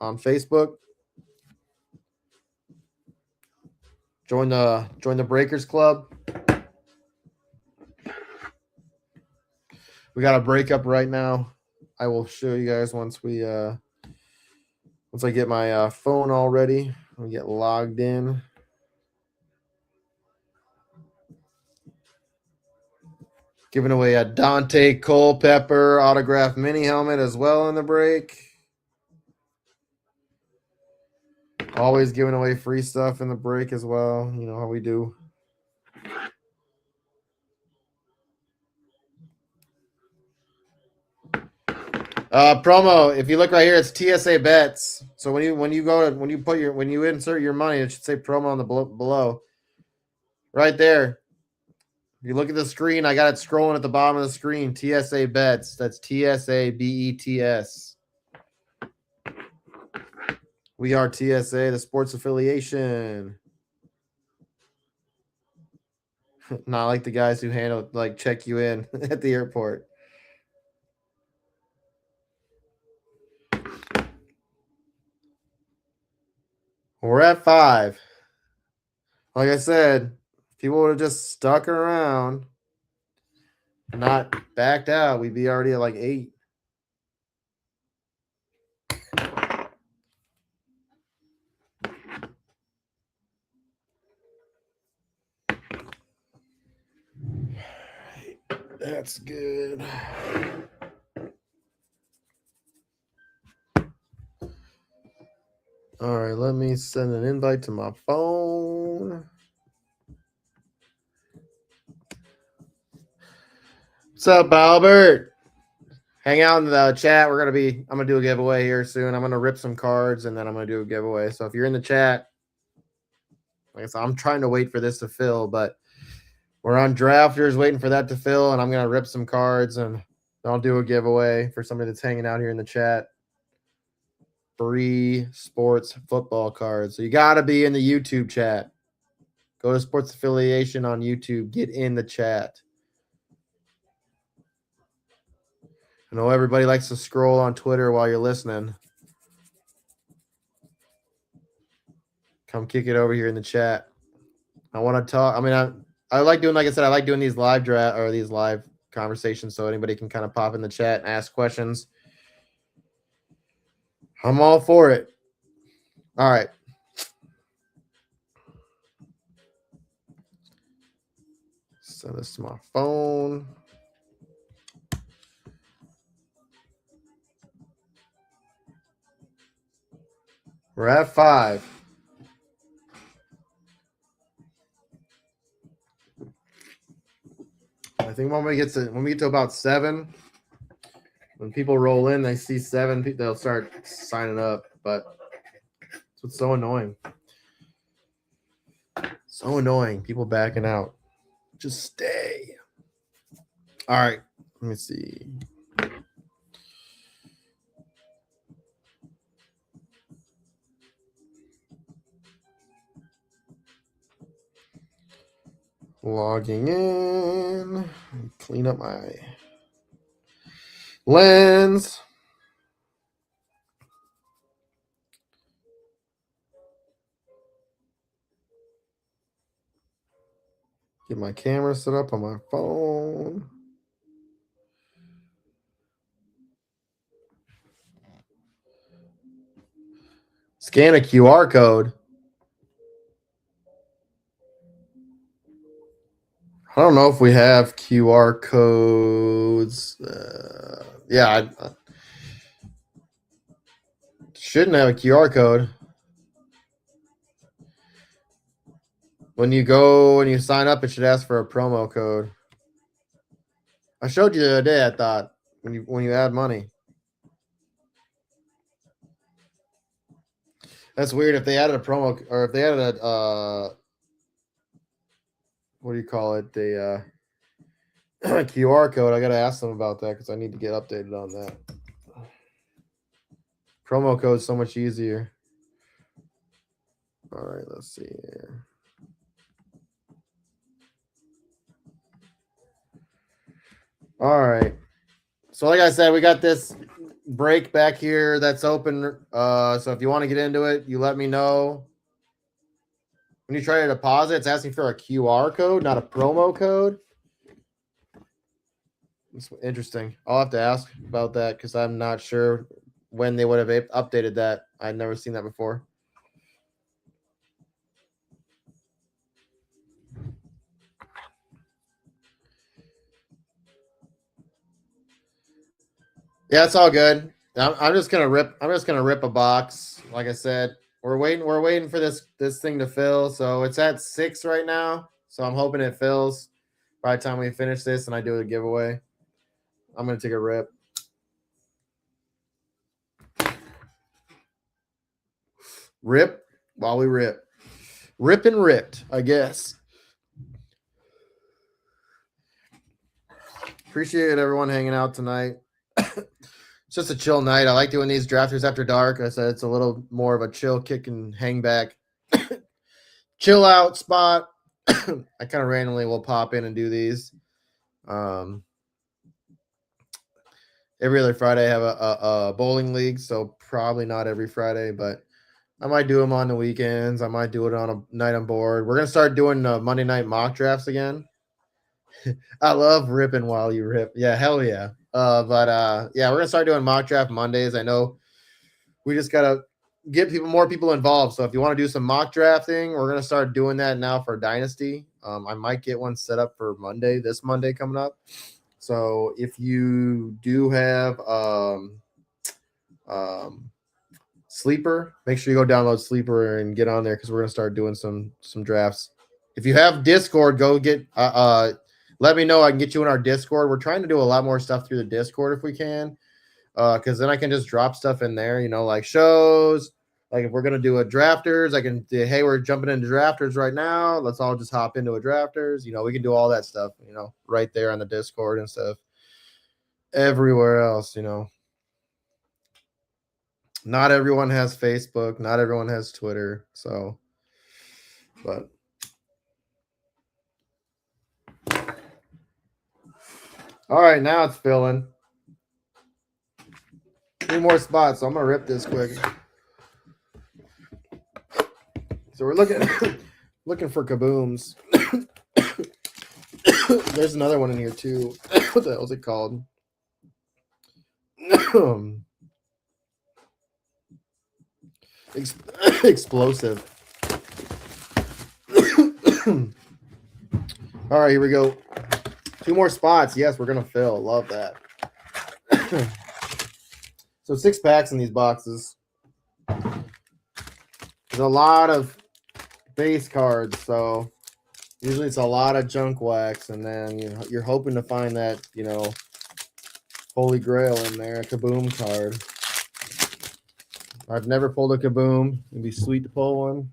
on Facebook. Join the Breakers Club. We got a breakup right now. I will show you guys once I get my phone all ready. We get logged in. Giving away a Dante Culpepper autograph mini helmet as well in the break. Always giving away free stuff in the break as well. You know how we do. Promo. If you look right here, it's TSABETS. So when you insert your money, it should say promo on the below. Right there. If you look at the screen, I got it scrolling at the bottom of the screen. TSABETS. That's TSABETS. We are TSA, the sports affiliation. Not like the guys who check you in at the airport. We're at 5. Like I said, if people would have just stuck around, not backed out, we'd be already at like 8. That's good. All right, let me send an invite to my phone. What's up, Albert? Hang out in the chat. I'm gonna do a giveaway here soon. I'm gonna rip some cards and then I'm gonna do a giveaway. So if you're in the chat, like I said, I'm trying to wait for this to fill, but we're on drafters waiting for that to fill, and I'm gonna rip some cards and I'll do a giveaway for somebody that's hanging out here in the chat. Free sports football cards. So you gotta be in the YouTube chat. Go to Sports Affiliation on YouTube. Get in the chat. I know everybody likes to scroll on Twitter while you're listening. Come kick it over here in the chat. I want to talk. I mean, I like doing, like I said, I like doing these live draft or these live conversations so anybody can kind of pop in the chat and ask questions. I'm all for it. All right. Send this to my phone. We're at 5. I think when we get to about 7, when people roll in, they see 7, they'll start signing up. But it's what's so annoying. So annoying. People backing out. Just stay. All right. Let me see. Logging in. Clean up my lens. Get my camera set up on my phone. Scan a QR code. I don't know if we have QR codes. Yeah, I shouldn't have a QR code. When you go and you sign up, it should ask for a promo code. I showed you the other day, I thought, when you add money. That's weird. If they added a promo, or if they added a what do you call it? The QR code. I got to ask them about that because I need to get updated on that. Promo code is so much easier. All right, let's see here. All right. So like I said, we got this break back here that's open. So if you want to get into it, you let me know. When you try to deposit, it's asking for a QR code, not a promo code. It's interesting. I'll have to ask about that because I'm not sure when they would have updated that. I'd never seen that before. Yeah, it's all good. I'm just gonna rip. I'm just gonna rip a box. Like I said, we're waiting. We're waiting for this thing to fill. So it's at 6 right now. So I'm hoping it fills by the time we finish this and I do the giveaway. I'm gonna take a rip. Rip while we rip. Rip and ripped, I guess. Appreciate everyone hanging out tonight. It's just a chill night. I like doing these drafters after dark. I said it's a little more of a chill kick and hang back, chill out spot. I kind of randomly will pop in and do these. Every other Friday I have a bowling league, so probably not every Friday, but I might do them on the weekends. I might do it on a night I'm bored. We're gonna start doing Monday night mock drafts again. I love ripping while you rip. Yeah, hell yeah. Yeah, we're gonna start doing mock draft Mondays. I know we just gotta get more people involved. So if you want to do some mock drafting, we're gonna start doing that now for Dynasty. I might get one set up for Monday, this Monday coming up. So if you do have Sleeper, make sure you go download Sleeper and get on there because we're gonna start doing some drafts. If you have Discord, go get let me know. I can get you in our Discord. We're trying to do a lot more stuff through the Discord if we can, because then I can just drop stuff in there. You know, like shows. Like if we're gonna do a drafters, I can say, hey, we're jumping into drafters right now. Let's all just hop into a drafters. You know, we can do all that stuff. You know, right there on the Discord and stuff. Everywhere else, you know. Not everyone has Facebook. Not everyone has Twitter. So, but all right, now it's filling. 2 more spots. So I'm gonna rip this quick. So we're looking looking for kabooms. There's another one in here too. What the hell is it called? Explosive. All right, here we go. 2 more spots. Yes, we're gonna fill. Love that. So 6 packs in these boxes. There's a lot of base cards, so usually it's a lot of junk wax, and then you're hoping to find that holy grail in there, a kaboom card. I've never pulled a kaboom. It'd be sweet to pull one.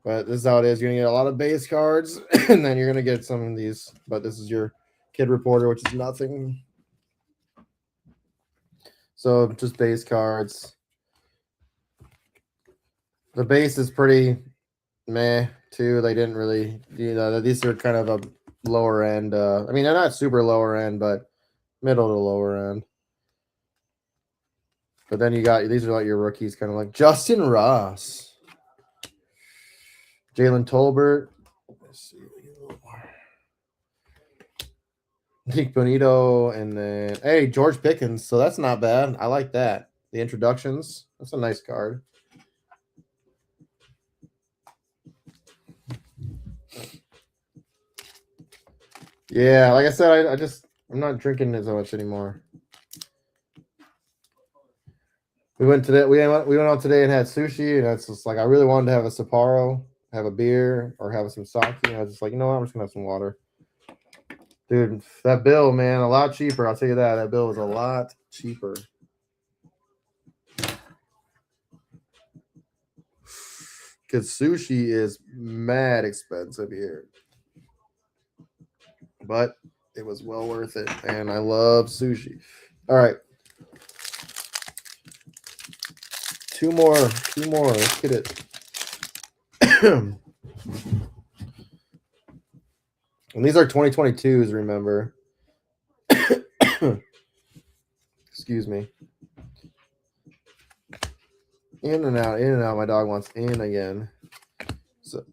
But this is how it is. You're going to get a lot of base cards, and then you're going to get some of these. But this is your kid reporter, which is nothing. So just base cards. The base is pretty meh, too. They didn't really, these are kind of a lower end. I mean, they're not super lower end, but middle to lower end. But then you got, these are like your rookies, kind of like Justin Ross. Jalen Tolbert. Let's see. Nick Bonito, and then hey, George Pickens. So that's not bad. I like that. The introductions. That's a nice card. Yeah, like I said, I'm not drinking as much anymore. We went out today and had sushi, and it's just like I really wanted to have a Sapporo, have a beer, or have some sake. I was just like, you know what, I'm just gonna have some water. Dude, that bill, man, a lot cheaper. I'll tell you that. That bill was a lot cheaper. Because sushi is mad expensive here. But it was well worth it. And I love sushi. All right. 2 more. Let's get it. And these are 2022s, remember. Excuse me. In and out. My dog wants in again. So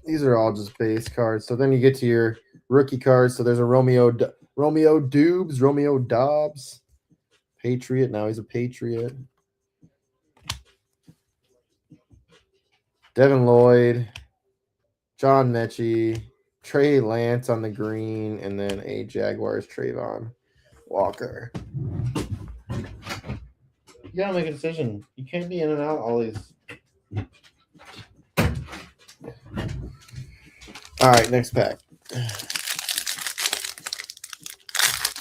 these are all just base cards. So then you get to your rookie cards. So there's a Romeo Dobbs, Patriot. Now he's a Patriot. Devin Lloyd, John Mechie, Trey Lance on the green, and then a Jaguars Trayvon Walker. You gotta make a decision. You can't be in and out all these. All right, next pack.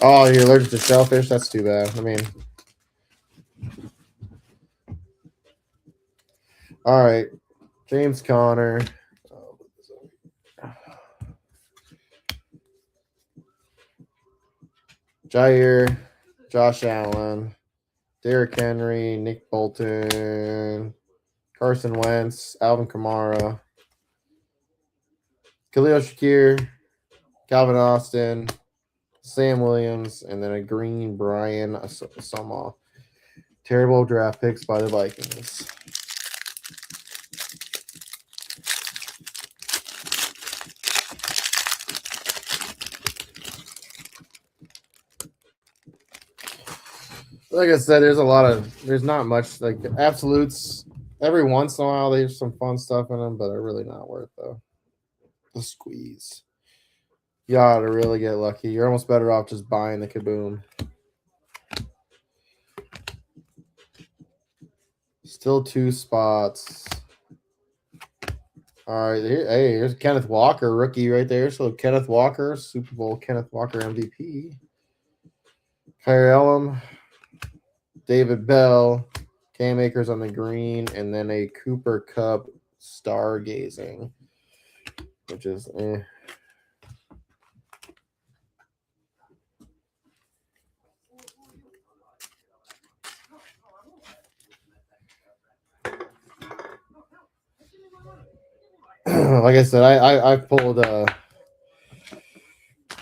Oh, you're allergic to shellfish? That's too bad. I mean, all right. James Conner. Jair, Josh Allen, Derrick Henry, Nick Bolton, Carson Wentz, Alvin Kamara, Khalil Shakir, Calvin Austin, Sam Williams, and then a green Brian Asamoah. Terrible draft picks by the Vikings. Like I said, there's not much, like absolutes. Every once in a while, there's some fun stuff in them, but they're really not worth the squeeze. You ought to really get lucky. You're almost better off just buying the Kaboom. Still 2 spots. All right, hey, here's Kenneth Walker, rookie right there. So Kenneth Walker, Super Bowl Kenneth Walker MVP. Kyrie Elam, David Bell, Cam Akers on the green, and then a Cooper Kupp Stargazing, which is like I said, I pulled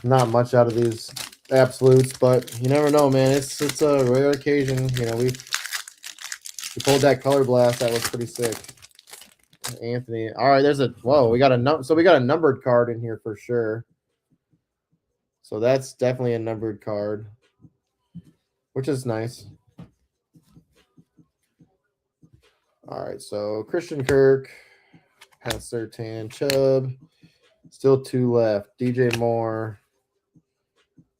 not much out of these absolutes, but you never know, man. It's a rare occasion. You know, we pulled that color blast. That was pretty sick. Anthony. All right, we got a numbered card in here for sure. So that's definitely a numbered card, which is nice. All right, so Christian Kirk, Pat Surtain, Chubb, still 2 left. DJ Moore,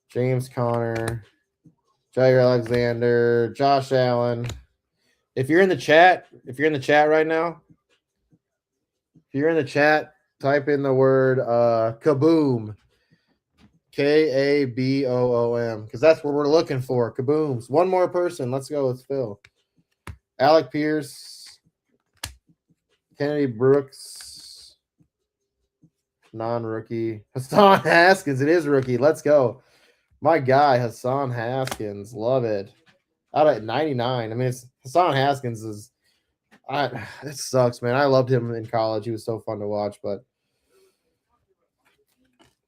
James Conner, Jair Alexander, Josh Allen. If you're in the chat right now, type in the word Kaboom. Kaboom, because that's what we're looking for. Kabooms. One more person. Let's go with Phil. Alec Pierce, Kennedy Brooks, non-rookie. Hassan Haskins. It is rookie. Let's go. My guy, Hassan Haskins. Love it. Out at 99. I mean, Hassan Haskins is. It sucks, man. I loved him in college. He was so fun to watch, but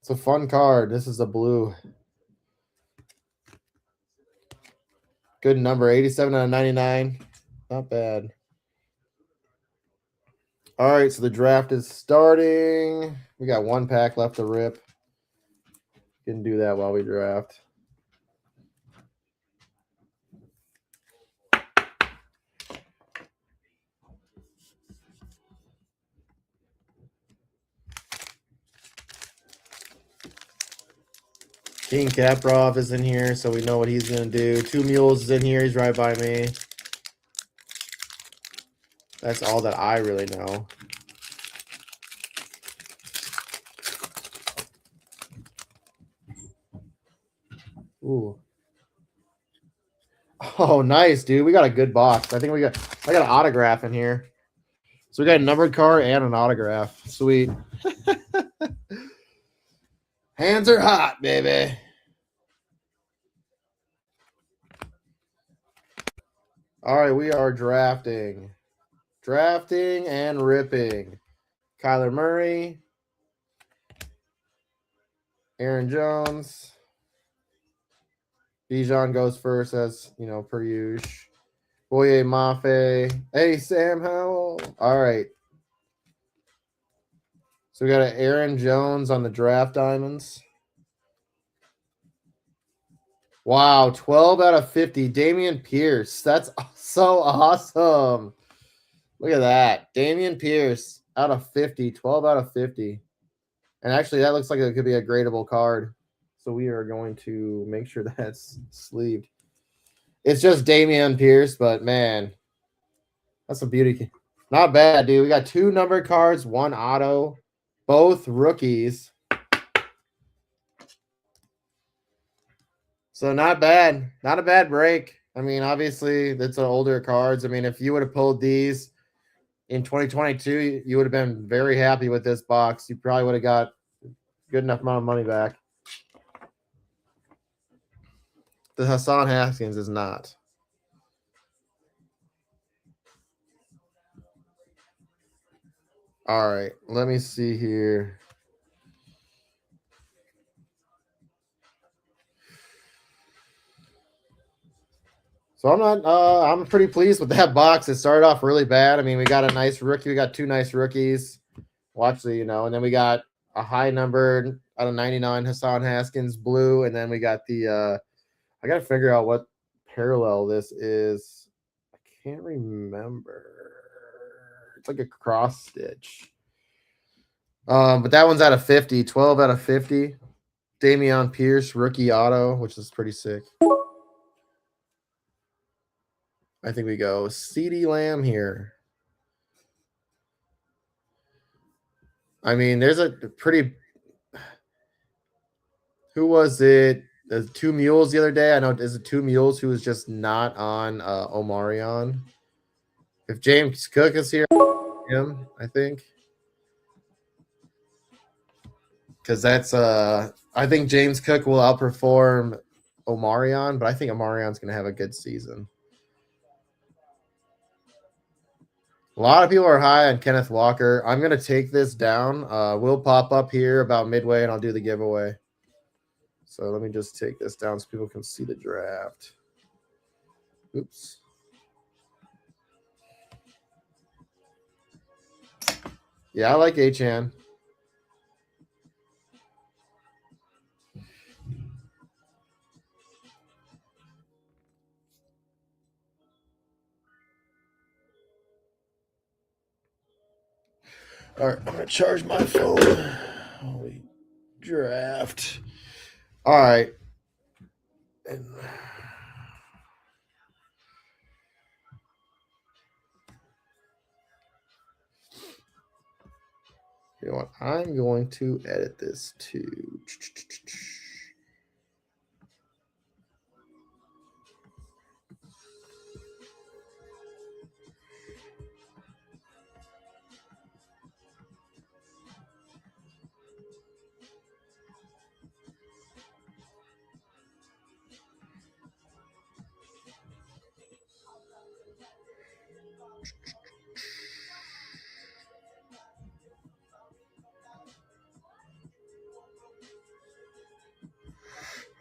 it's a fun card. This is a blue. Good number. 87 out of 99. Not bad. All right, so the draft is starting. We got 1 pack left to rip. Can do that while we draft. King Kaprov is in here, so we know what he's going to do. 2 Mules is in here. He's right by me. That's all that I really know. Ooh. Oh, nice, dude. We got a good box. I got an autograph in here. So we got a numbered card and an autograph. Sweet. Hands are hot, baby. All right, we are drafting. Drafting and ripping. Kyler Murray. Aaron Jones. Bijan goes first, as you know, per usual. Boye Mafe. Hey, Sam Howell. All right. So we got an Aaron Jones on the draft diamonds. Wow, 12 out of 50. Dameon Pierce. That's so awesome. Look at that. Dameon Pierce out of 50. 12 out of 50. And actually, that looks like it could be a gradable card. So we are going to make sure that's sleeved. It's just Dameon Pierce, but man, that's a beauty. Not bad, dude. We got 2 numbered cards, 1 auto, both rookies. So not bad. Not a bad break. I mean, obviously, that's an older cards. I mean, if you would have pulled these in 2022, you would have been very happy with this box. You probably would have got good enough amount of money back. The Hassan Haskins is not. All right, let me see here. So I'm pretty pleased with that box. It started off really bad. I mean, we got a nice rookie. We got 2 nice rookies. Well, actually, and then we got a high numbered out of 99 Hassan Haskins blue, and then we got the I got to figure out what parallel this is. I can't remember. It's like a cross stitch. But that one's out of 50, 12 out of 50. Dameon Pierce, rookie auto, which is pretty sick. I think we go CeeDee Lamb here. I mean, there's a pretty. Who was it? The 2 Mules the other day. I know is it 2 Mules who was just not on Omarion. If James Cook is here, him, I think. Because that's I think James Cook will outperform Omarion, but I think Omarion's gonna have a good season. A lot of people are high on Kenneth Walker. I'm gonna take this down. We'll pop up here about midway and I'll do the giveaway. So let me just take this down so people can see the draft. Oops. Yeah, I like Achan. All right, I'm gonna charge my phone. Holy draft. All right. And you know what? I'm going to edit this to.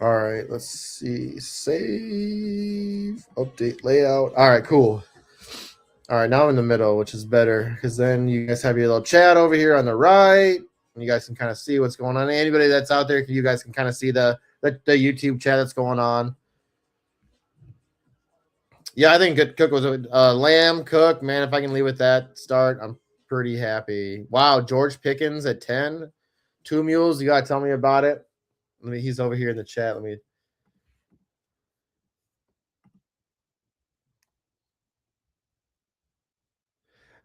All right, let's see. Save, update layout. All right, cool. All right, now I'm in the middle, which is better because then you guys have your little chat over here on the right. And you guys can kind of see what's going on. Anybody that's out there, you guys can kind of see the YouTube chat that's going on. Yeah, I think Cook was Lamb, Cook. Man, if I can leave with that start, I'm pretty happy. Wow, George Pickens at 10. 2 Mules, you gotta tell me about it. He's over here in the chat. Let me.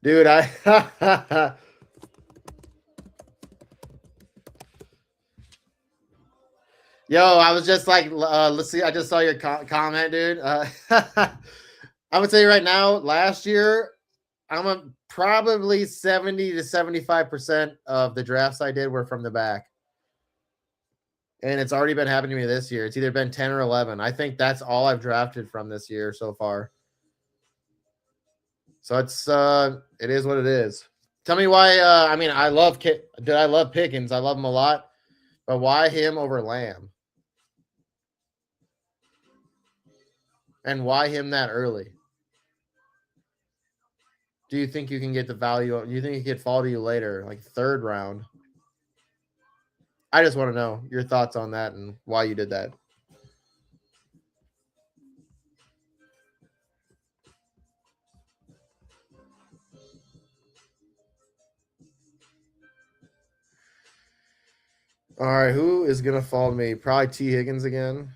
Dude, Yo, I was just like, let's see. I just saw your comment, dude. I would say right now, last year, I'm probably 70 to 75% of the drafts I did were from the back. And it's already been happening to me this year. It's either been 10 or 11. I think that's all I've drafted from this year so far. So it is what it is. Tell me why. I mean, I love Pickens. I love him a lot. But why him over Lamb? And why him that early? Do you think you can get the value? Do you think it could fall to you later, like 3rd round? I just want to know your thoughts on that and why you did that. All right, who is gonna fall to me? Probably T. Higgins again.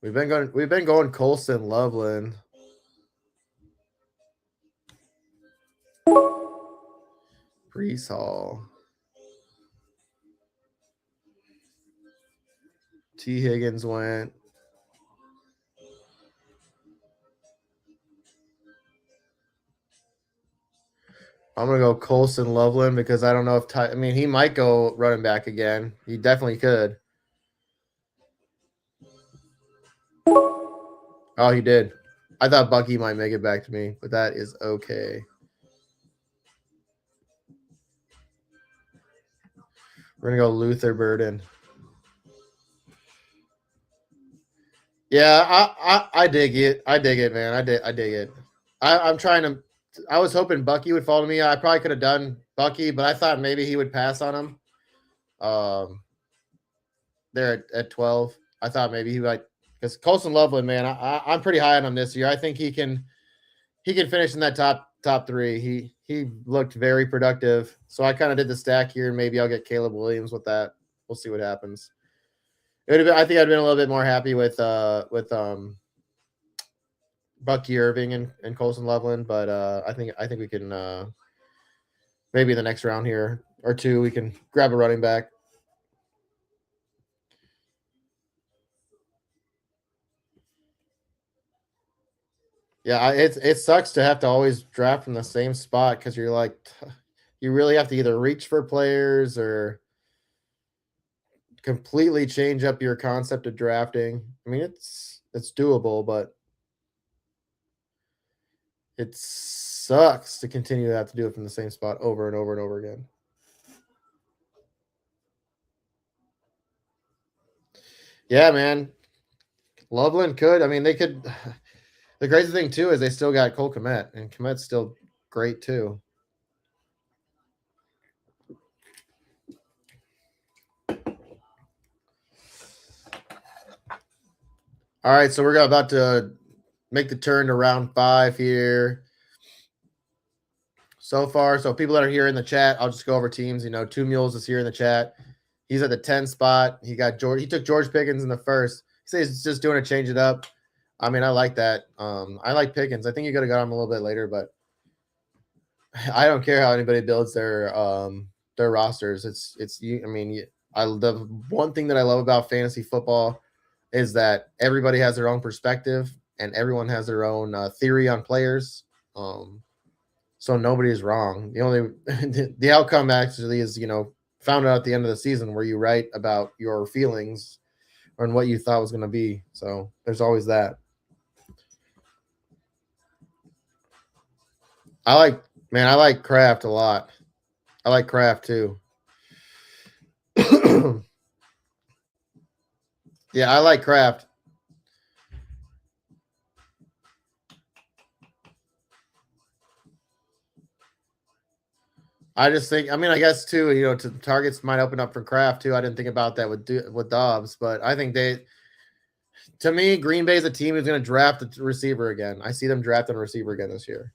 We've been going Colson Loveland. Brees Hall. T. Higgins went. I'm gonna go Colson Loveland because I don't know if I mean he might go running back again. He definitely could. Oh, he did. I thought Bucky might make it back to me, but that is okay. We're gonna go Luther Burden. Yeah, I dig it. I dig it, man. I dig it. I'm trying to. I was hoping Bucky would follow me. I probably could have done Bucky, but I thought maybe he would pass on him. There at 12. I thought maybe he might because Colson Loveland, man, I'm pretty high on him this year. I think he can finish in that top three. He looked very productive. So I kind of did the stack here. Maybe I'll get Caleb Williams with that. We'll see what happens. It would have been, I think I'd been a little bit more happy with Bucky Irving and Colson Loveland, but I think we can maybe in the next round here or two we can grab a running back. Yeah, it sucks to have to always draft from the same spot because you're like, you really have to either reach for players or completely change up your concept of drafting. I mean, it's doable, but it sucks to continue to have to do it from the same spot over and over and over again. Yeah, man. Loveland could. I mean, they could. The crazy thing too is they still got Cole Kmet, and Kmet's still great too. All right, so we're about to make the turn to round 5 here. So far, so people that are here in the chat, I'll just go over teams. Two Mules is here in the chat. He's at the 10 spot. He got George. He took George Pickens in the first. He says he's just doing a change it up. I mean, I like that. I like Pickens. I think you could have got him a little bit later, but I don't care how anybody builds their rosters. I mean, the one thing that I love about fantasy football is that everybody has their own perspective and everyone has their own theory on players. So nobody is wrong. The only the outcome actually is found out at the end of the season where you write about your feelings and what you thought was going to be. So there's always that. I like Kraft a lot. I like Kraft too. Yeah, I like Kraft. I just think, I mean, I guess too, targets might open up for Kraft too. I didn't think about that with Dobbs, but I think to me, Green Bay is a team who's going to draft a receiver again. I see them drafting a receiver again this year.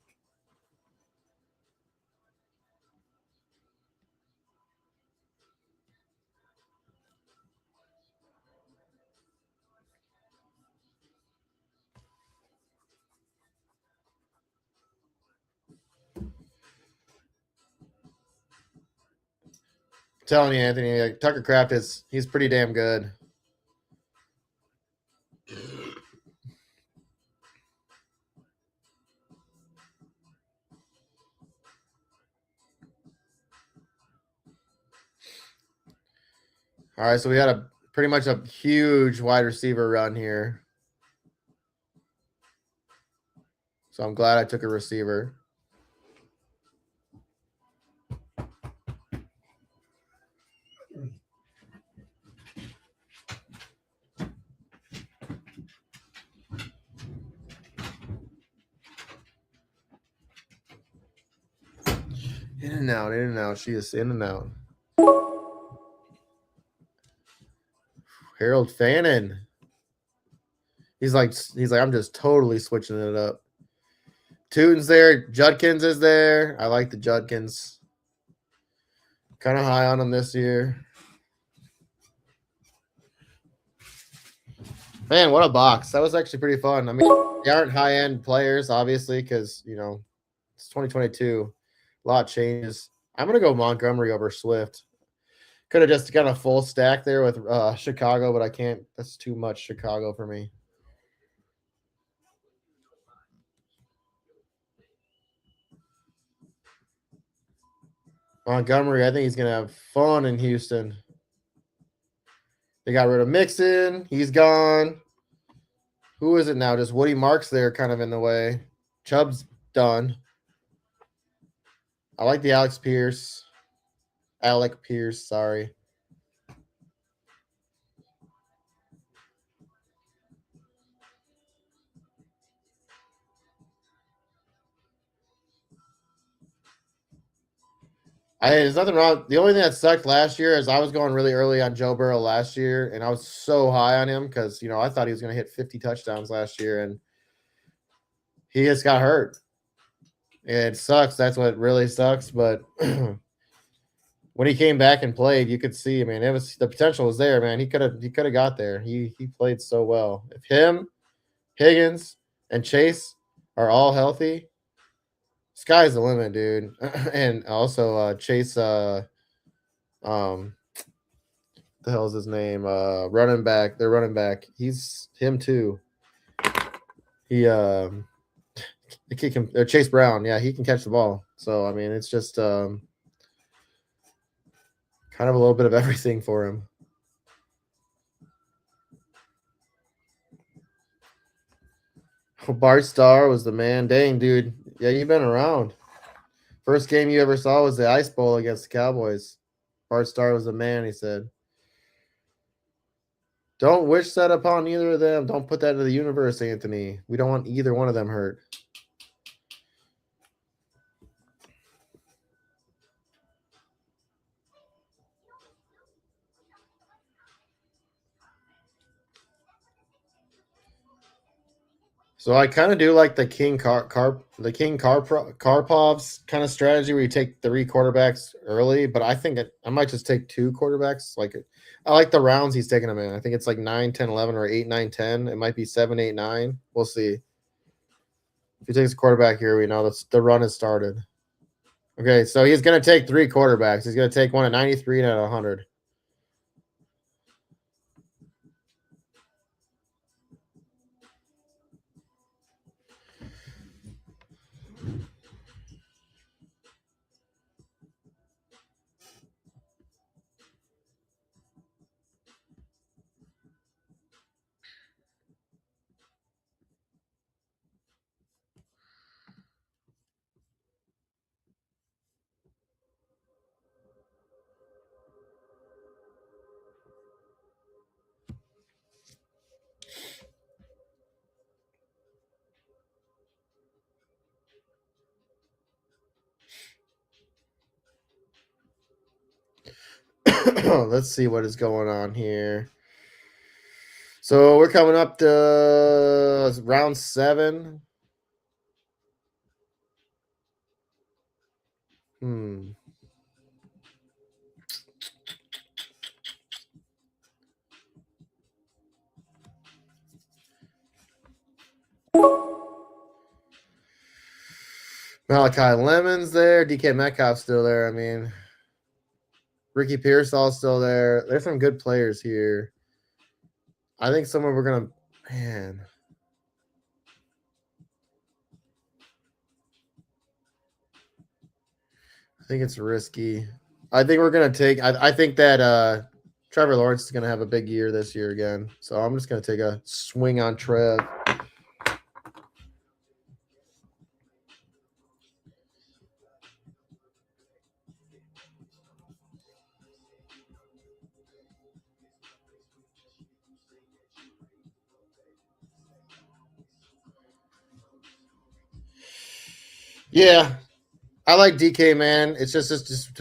Telling you, Anthony, like, Tucker Kraft he's pretty damn good. All right, so we had pretty much a huge wide receiver run here. So I'm glad I took a receiver. In and out, in and out. She is in and out. Harold Fannin. He's like, I'm just totally switching it up. Tootin's there. Judkins is there. I like the Judkins. Kind of high on him this year. Man, what a box. That was actually pretty fun. I mean, they aren't high-end players, obviously, because, it's 2022. A lot changes. I'm going to go Montgomery over Swift. Could have just got a full stack there with Chicago, but I can't. That's too much Chicago for me. Montgomery, I think he's going to have fun in Houston. They got rid of Mixon. He's gone. Who is it now? Just Woody Marks there kind of in the way. Chubb's done. I like the Alec Pierce, sorry. There's nothing wrong. The only thing that sucked last year is I was going really early on Joe Burrow last year, and I was so high on him because, I thought he was going to hit 50 touchdowns last year, and he just got hurt. It sucks. That's what really sucks. But when he came back and played, you could see, man, it was the potential was there, man. He could have got there. He played so well. If him, Higgins, and Chase are all healthy, sky's the limit, dude. And also Chase, the hell's his name? Running back. Their running back. He's him too. He or Chase Brown, yeah, he can catch the ball. So I mean, it's just kind of a little bit of everything for him. Bart Starr was the man. Dang, dude. Yeah, you've been around. First game you ever saw was the Ice Bowl against the Cowboys. Bart Starr was the man, he said. Don't wish that upon either of them. Don't put that into the universe, Anthony. We don't want either one of them hurt. So I kind of do like the Karpov's kind of strategy where you take 3 quarterbacks early, but I think I might just take 2 quarterbacks. Like I like the rounds he's taking them in. I think it's like 9, 10, 11, or 8, 9, 10. It might be 7, 8, 9. We'll see. If he takes a quarterback here, we know the run has started. Okay, so he's going to take 3 quarterbacks. He's going to take one at 93 and at 100. Let's see what is going on here. So we're coming up to round 7. Malachi Lemon's there. DK Metcalf's still there. I mean, Ricky Pearsall's still there. There's some good players here. I think someone we're going to, man. I think it's risky. I think we're going to take, I think that Trevor Lawrence is going to have a big year this year again. So I'm just going to take a swing on Trev. Yeah. I like DK, man. It's just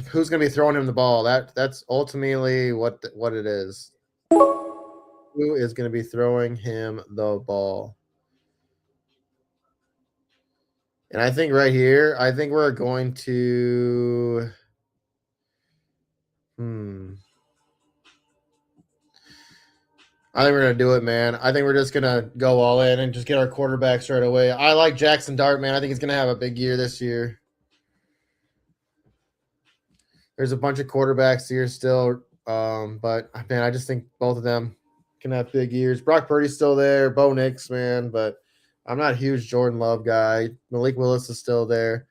who's going to be throwing him the ball. That's ultimately what it is. Who is going to be throwing him the ball? And I think right here, I think we're going to. I think we're going to do it, man. I think we're just going to go all in and just get our quarterbacks right away. I like Jackson Dart, man. I think he's going to have a big year this year. There's a bunch of quarterbacks here still, but man, I just think both of them can have big years. Brock Purdy's still there, Bo Nix, man, but I'm not a huge Jordan Love guy. Malik Willis is still there.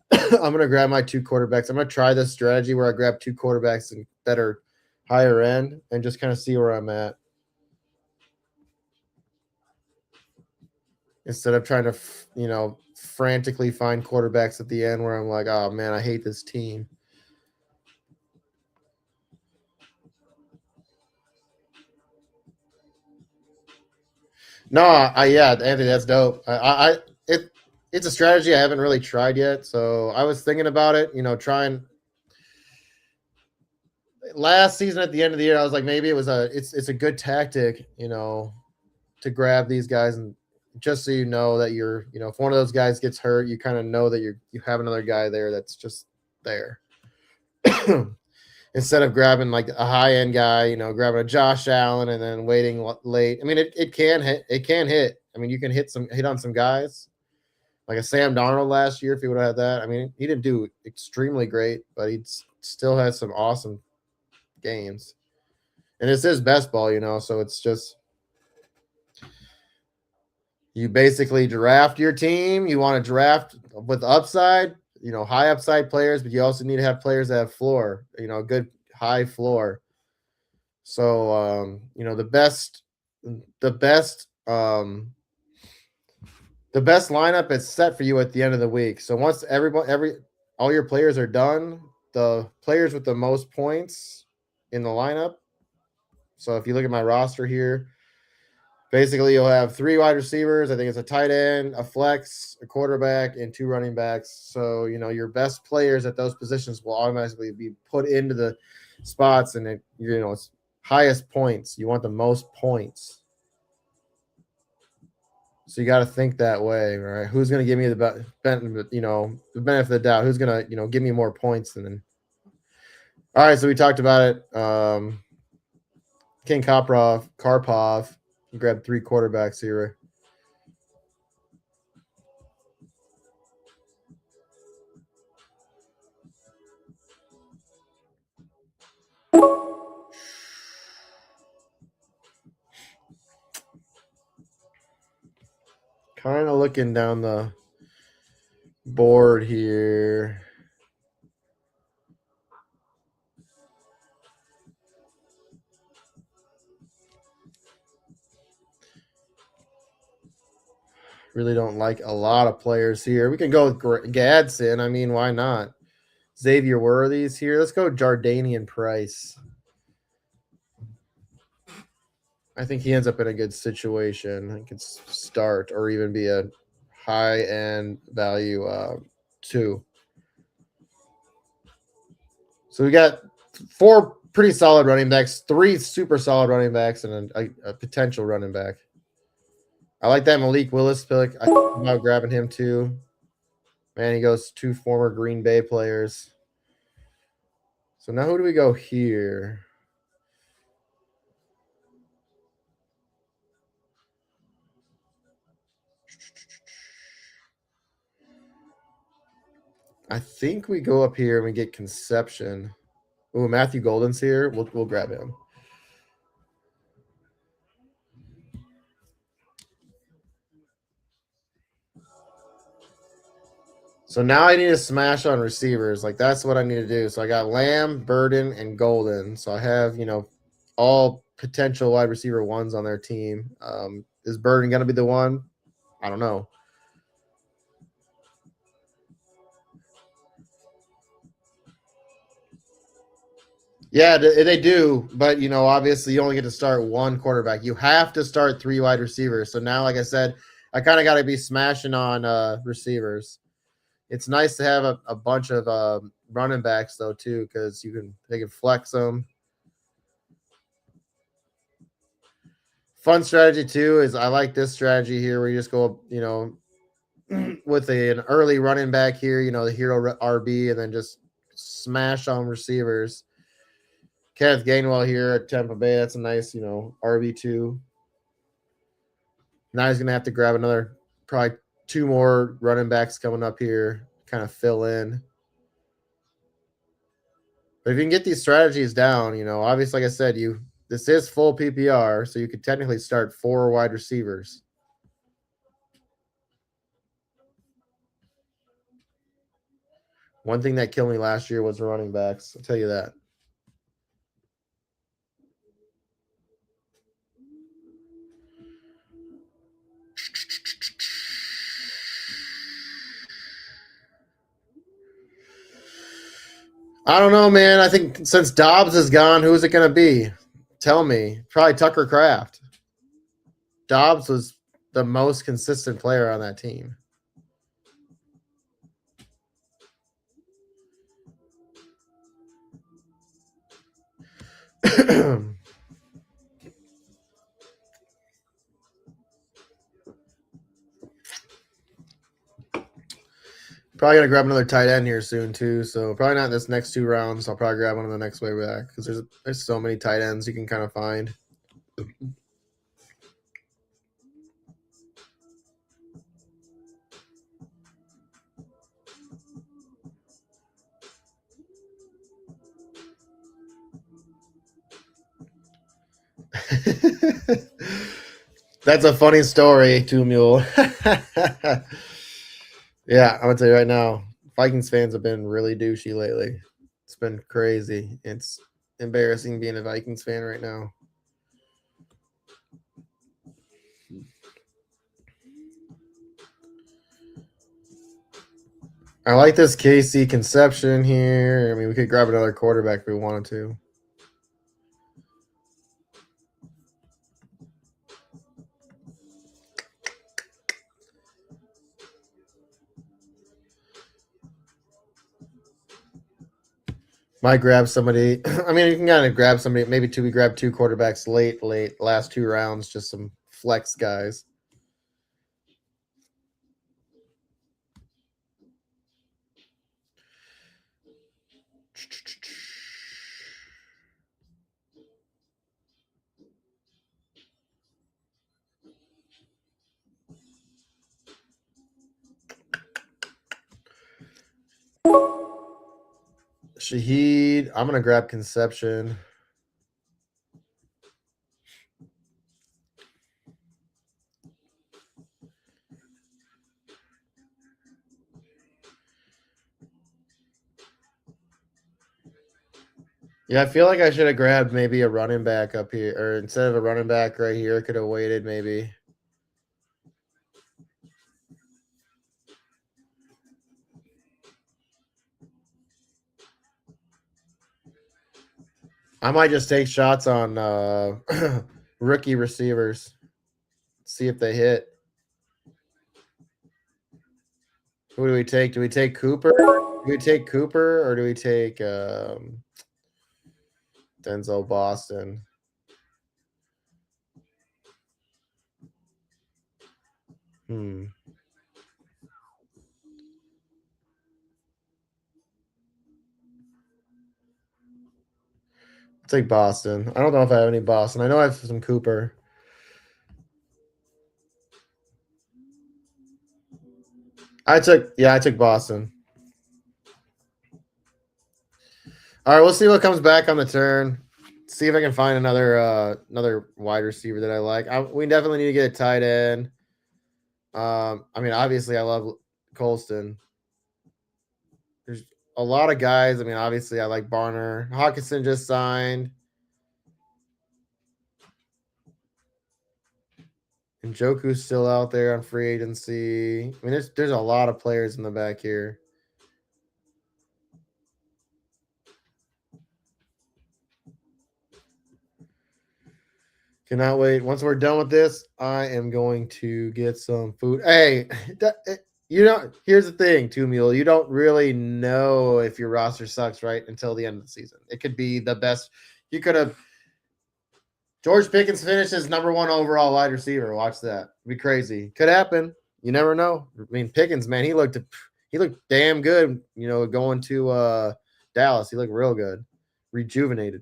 I'm gonna grab my 2 quarterbacks. I'm gonna try this strategy where I grab 2 quarterbacks that are higher end and just kind of see where I'm at, instead of trying to frantically find quarterbacks at the end where I'm like, oh man, I hate this team. No, yeah, Anthony, that's dope. It's a strategy I haven't really tried yet, so I was thinking about it. Trying last season at the end of the year, I was like, maybe it's a good tactic, to grab these guys, and just so you know that if one of those guys gets hurt, you kind of know that you have another guy there that's just there. Instead of grabbing like a high end guy, grabbing a Josh Allen and then waiting late. I mean, it can hit. It can hit. I mean, you can hit on some guys, like a Sam Darnold last year if he would have had that. I mean, he didn't do extremely great, but he still had some awesome games. And it's his best ball, so it's just you basically draft your team. You want to draft with upside, high upside players, but you also need to have players that have floor, a good high floor. So, the best lineup is set for you at the end of the week. So once all your players are done, the players with the most points in the lineup. So if you look at my roster here, basically you'll have 3 wide receivers. I think it's a tight end, a flex, a quarterback, and 2 running backs. So, your best players at those positions will automatically be put into the spots, and it's highest points. You want the most points. So you got to think that way, right? Who's going to give me the benefit of the doubt? Who's going to, give me more points than? All right, so we talked about it. King Karpov. Grab 3 quarterbacks here. Kind of looking down the board here. Really don't like a lot of players here. We can go with Gadsden. I mean, why not? Xavier Worthy's here. Let's go Jardanian Price. I think he ends up in a good situation. He could start or even be a high-end value 2. So we got 4 pretty solid running backs, 3 super solid running backs, and a potential running back. I like that Malik Willis pick. I thought about grabbing him too. Man, he goes 2 former Green Bay players. So now who do we go here? I think we go up here and we get Conception. Ooh, Matthew Golden's here. We'll grab him. So now I need to smash on receivers. Like, that's what I need to do. So I got Lamb, Burden, and Golden. So I have, all potential wide receiver 1s on their team. Is Burden going to be the one? I don't know. Yeah, they do. But, obviously you only get to start 1 quarterback. You have to start 3 wide receivers. So now, like I said, I kind of got to be smashing on receivers. It's nice to have a bunch of running backs though too, because they can flex them. Fun strategy too is I like this strategy here where you just go, with an early running back here, the hero RB, and then just smash on receivers. Kenneth Gainwell here at Tampa Bay. That's a nice, RB2. Now he's going to have to grab probably two more running backs coming up here, kind of fill in. But if you can get these strategies down, obviously, like I said, this is full PPR, so you could technically start 4 wide receivers. One thing that killed me last year was running backs. I'll tell you that. I don't know, man. I think since Dobbs is gone, who is it going to be? Tell me. Probably Tucker Kraft. Dobbs was the most consistent player on that team. Probably gonna grab another tight end here soon too. So probably not this next 2 rounds. I'll probably grab one in the next way back because there's so many tight ends you can kind of find. That's a funny story, Two Mule. Yeah, I'm gonna tell you right now, Vikings fans have been really douchey lately. It's been crazy. It's embarrassing being a Vikings fan right now. I like this KC Conception here. I mean, we could grab another quarterback if we wanted to. Might grab somebody. I mean, you can kind of grab somebody. Maybe we grab 2 quarterbacks late, last 2 rounds, just some flex guys. Shaheed. I'm gonna grab Conception. Yeah, I feel like I should have grabbed maybe a running back up here, or instead of a running back right here, could have waited maybe. I might just take shots on rookie receivers, see if they hit. Who do we take? Do we take Cooper? Do we take Cooper or do we take Denzel Boston? I'll take Boston. I don't know if I have any Boston. I know I have some Cooper. I took Boston. All right, we'll see what comes back on the turn. See if I can find another wide receiver that I like. We definitely need to get a tight end. I mean, obviously, I love Colston. There's a lot of guys. I mean, obviously, I like Barner. Hawkinson just signed. And Joku's still out there on free agency. I mean, there's a lot of players in the back here. Cannot wait. Once we're done with this, I am going to get some food. Hey, You know, here's the thing, Two Mule. You don't really know if your roster sucks right until the end of the season. It could be the best. You could have George Pickens finishes #1 overall wide receiver. Watch that. It'd be crazy. Could happen. You never know. I mean, Pickens, man, he looked damn good. You know, going to Dallas, he looked real good, rejuvenated.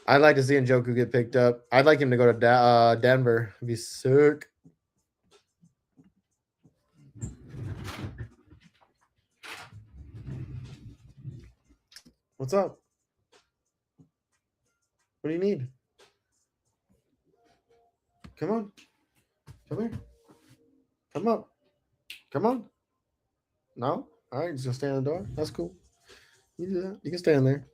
I'd like to see Njoku get picked up. I'd like him to go to Denver. It'd be sick. What's up? What do you need? Come on. Come here. Come up. Come on. No? All right, just gonna stand in the door. That's cool. You do that. You can stand there.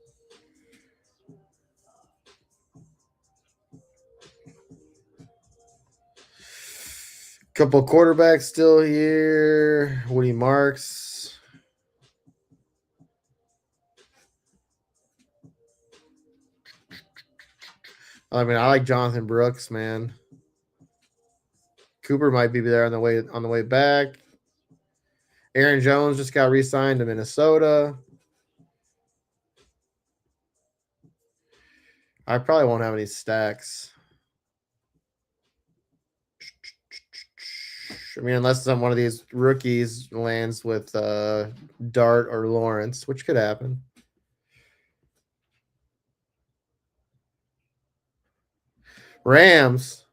Couple quarterbacks still here. Woody Marks. I mean, I like Jonathan Brooks, man. Cooper might be there on the way back. Aaron Jones just got re-signed to Minnesota. I probably won't have any stacks. I mean, unless one of these rookies lands with Dart or Lawrence, which could happen. Rams.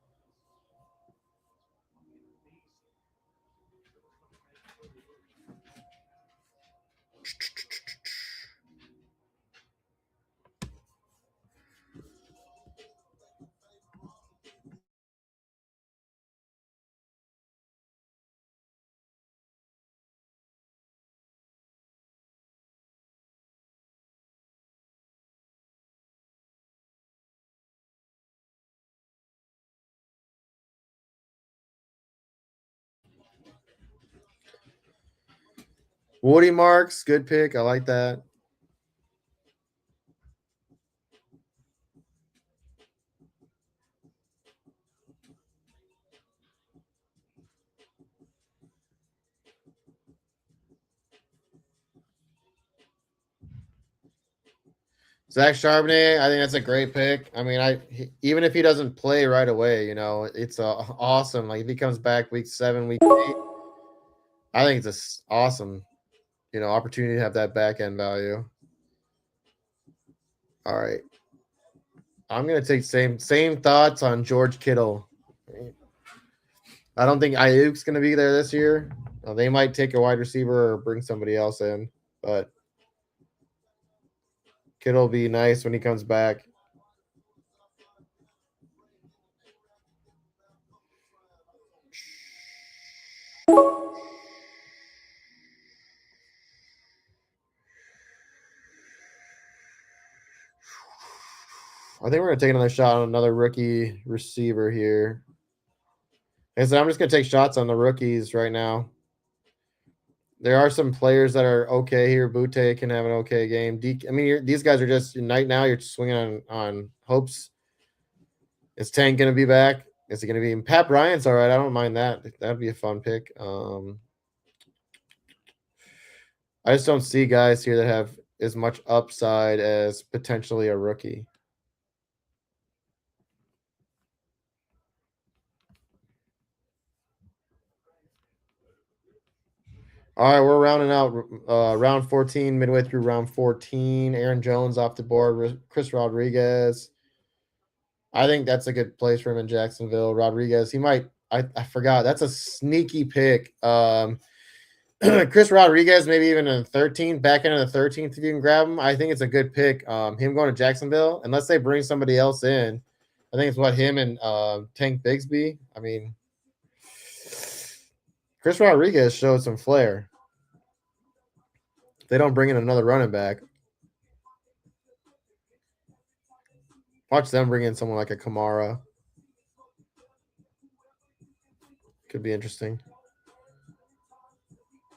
Woody Marks, good pick. I like that. Zach Charbonnet, I think that's a great pick. I mean, even if he doesn't play right away, you know, it's awesome. Like if he comes back week 7, week 8, I think it's awesome. You know, opportunity to have that back end value. All right, I'm gonna take same thoughts on George Kittle. I don't think Ayuk's gonna be there this year. They might take a wide receiver or bring somebody else in, but Kittle will be nice when he comes back. I think we're gonna take another shot on another rookie receiver here. And so I'm just gonna take shots on the rookies right now. There are some players that are okay here. Butte can have an okay game. I mean, these guys are just right now. You're just swinging on hopes. Is Tank gonna be back? Is he gonna be? Pat Bryant's all right. I don't mind that. That'd be a fun pick. I just don't see guys here that have as much upside as potentially a rookie. All right, we're rounding out round 14, midway through round 14. Aaron Jones off the board. Chris Rodriguez. I think that's a good place for him in Jacksonville. Rodriguez, he might. I forgot. That's a sneaky pick. Chris Rodriguez, maybe even in the 13th, back into the 13th, if you can grab him. I think it's a good pick. Him going to Jacksonville, unless they bring somebody else in. I think it's what him and Tank Bigsby. I mean, Chris Rodriguez showed some flair. If they don't bring in another running back, watch them bring in someone like a Kamara. Could be interesting.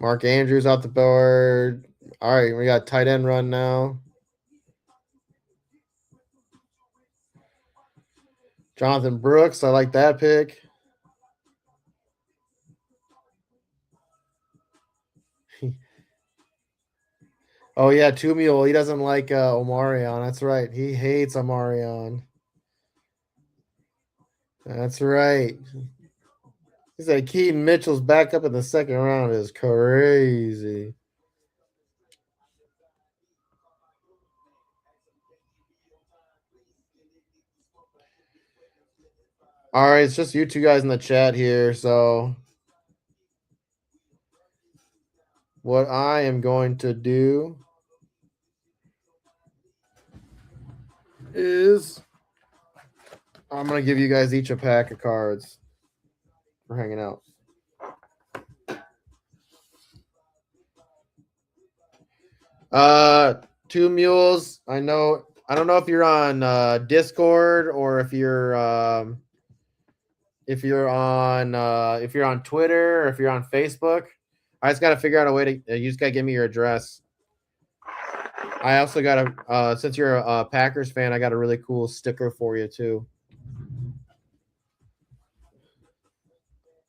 Mark Andrews out the board. All right, we got tight end run now. Jonathan Brooks, I like that pick. Oh yeah, Two Mule. He doesn't like Omarion. That's right. He hates Omarion. That's right. He said Keaton Mitchell's back up in the second round is crazy. All right, it's just you two guys in the chat here. So what I am going to do is I'm going to give you guys each a pack of cards for hanging out. Two Mules. I know. I don't know if you're on Discord or if you're on if you're on Twitter or if you're on Facebook. I just got to figure out a way to. You just got to give me your address. I also got a since you're a Packers fan, I got a really cool sticker for you too.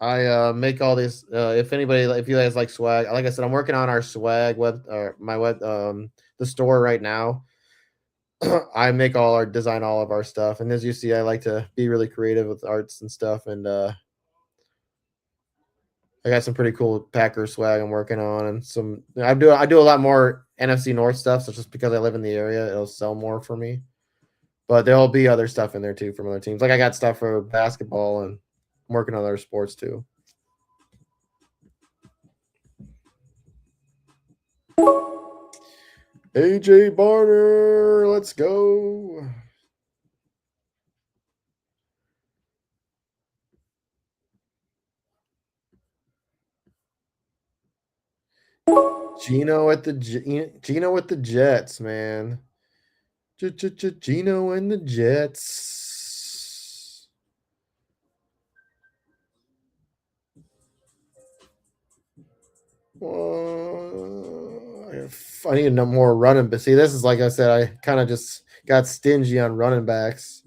I make all this. If you guys like swag, like I said, I'm working on our swag web, my web, the store right now. I make design all of our stuff, and as you see, I like to be really creative with arts and stuff. And I got some pretty cool Packer swag I'm working on, and I do a lot more NFC North stuff. So just because I live in the area, it'll sell more for me. But there'll be other stuff in there too from other teams. Like I got stuff for basketball and I'm working on other sports too. AJ Barner, let's go. Gino with the Jets, man. Gino and the Jets. I need no more running, but see, this is like I said, I kind of just got stingy on running backs.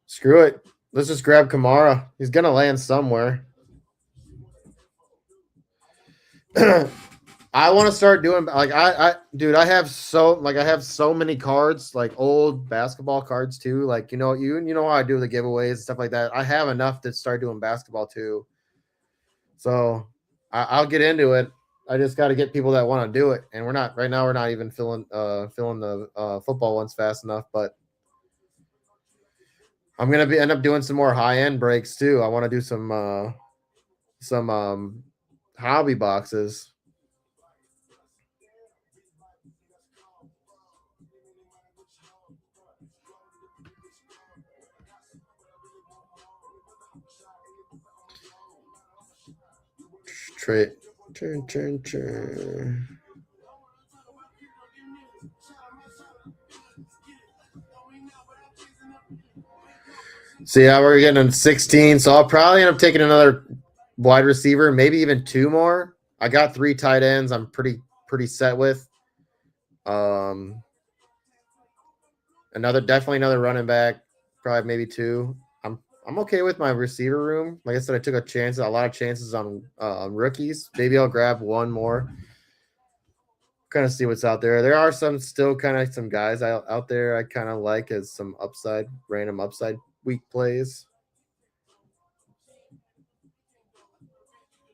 Screw it. Let's just grab Kamara. He's gonna land somewhere. I want to start doing dude, I have so many cards, like old basketball cards too. Like you know how I do the giveaways and stuff like that. I have enough to start doing basketball too. So I'll get into it. I just got to get people that want to do it, and we're not right now. We're not even filling the football ones fast enough, but I'm gonna end up doing some more high end breaks too. I want to do some hobby boxes. Turn. See how we're getting 16, so I'll probably end up taking another wide receiver, maybe even two more. I got 3 tight ends. I'm pretty set with. Definitely another running back, probably maybe 2. I'm okay with my receiver room. Like I said, I took a lot of chances on rookies. Maybe I'll grab one more. Kind of see what's out there. There are some guys out there I kind of like as some random upside week plays.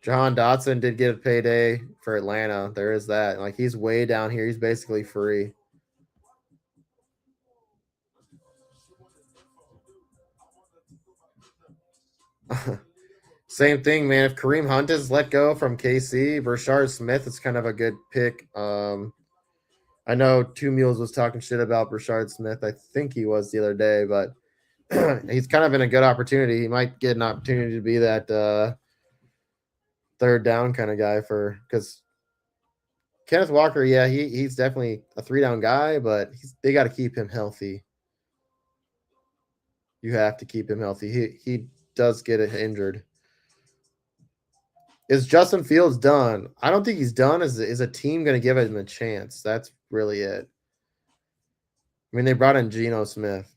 Jahan Dotson did get a payday for Atlanta. There is that. Like he's way down here. He's basically free. Same thing, man. If Kareem Hunt is let go from KC, Rashard Smith is kind of a good pick. I know Two Mules was talking shit about Rashard Smith. I think he was the other day, but he's kind of in a good opportunity. He might get an opportunity to be that third down kind of guy because Kenneth Walker, yeah, he's definitely a 3-down guy, but they got to keep him healthy. You have to keep him healthy. He does get injured. Is Justin Fields done? I don't think he's done. Is a team going to give him a chance? That's really it. I mean, they brought in Geno Smith.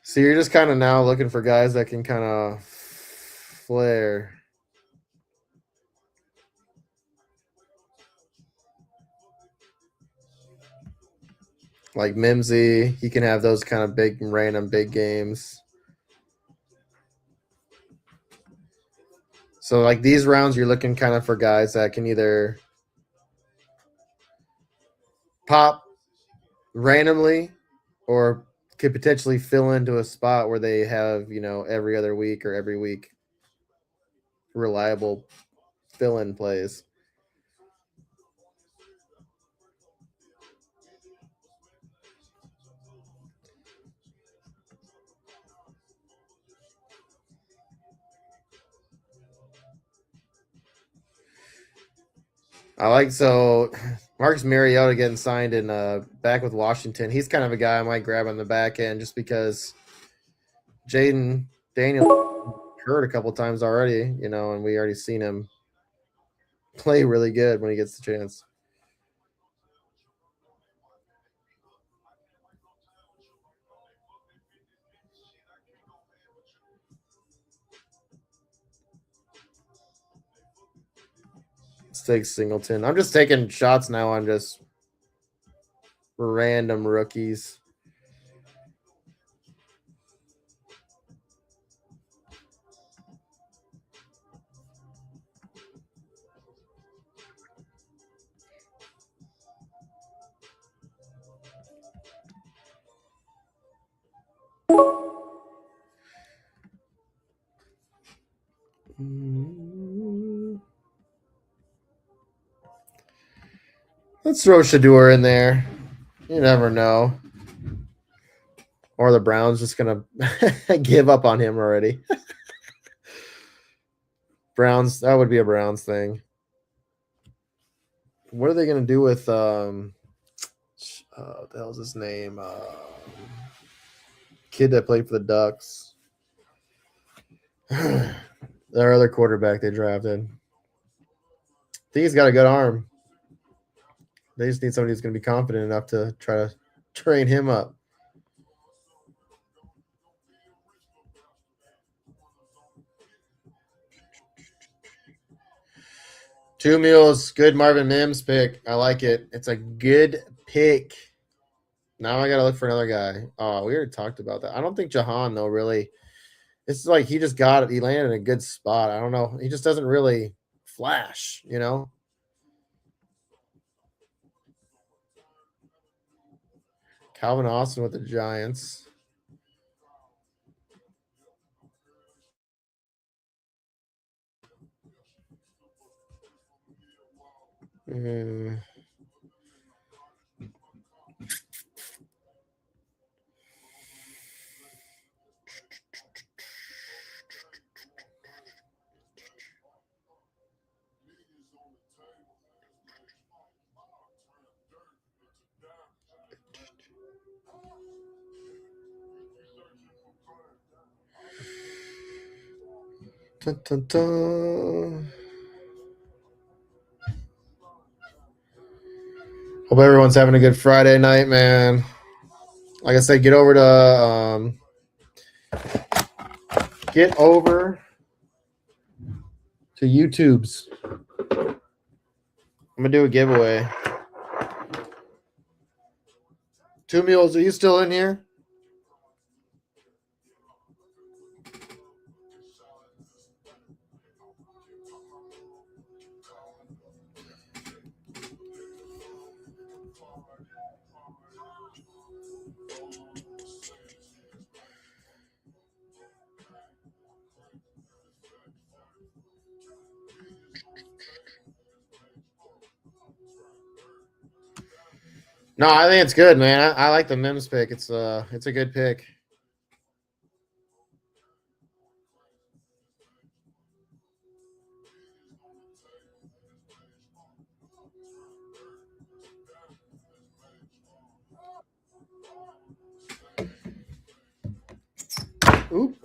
So you're just kind of now looking for guys that can kind of flare. Like Mimsy, he can have those kind of big, random big games. So like these rounds, you're looking kind of for guys that can either pop randomly or could potentially fill into a spot where they have, every other week or every week reliable fill-in plays. I like so Marcus Mariota getting signed in back with Washington. He's kind of a guy I might grab on the back end just because Jaden Daniel hurt a couple times already, and we already seen him play really good when he gets the chance. Let's take Singleton. I'm just taking shots now on just random rookies. Let's throw Shador in there. You never know. Or the Browns just gonna give up on him already. Browns, that would be a Browns thing. What are they gonna do with what the hell's his name? Kid that played for the Ducks. Their other quarterback they drafted. I think he's got a good arm. They just need somebody who's gonna be confident enough to try to train him up. Two Mules, good Marvin Mims pick. I like it. It's a good pick. Now I gotta look for another guy. Oh, we already talked about that. I don't think Jahan though really. It's like he just got it. He landed in a good spot. I don't know. He just doesn't really flash, Calvin Austin with the Giants. Mm. Dun, dun, dun. Hope everyone's having a good Friday night, man. Like I said, get over to YouTube's. I'm gonna do a giveaway. Two Mules, are you still in here? No, I think it's good, man. I like the Mims pick. It's a good pick. Oop.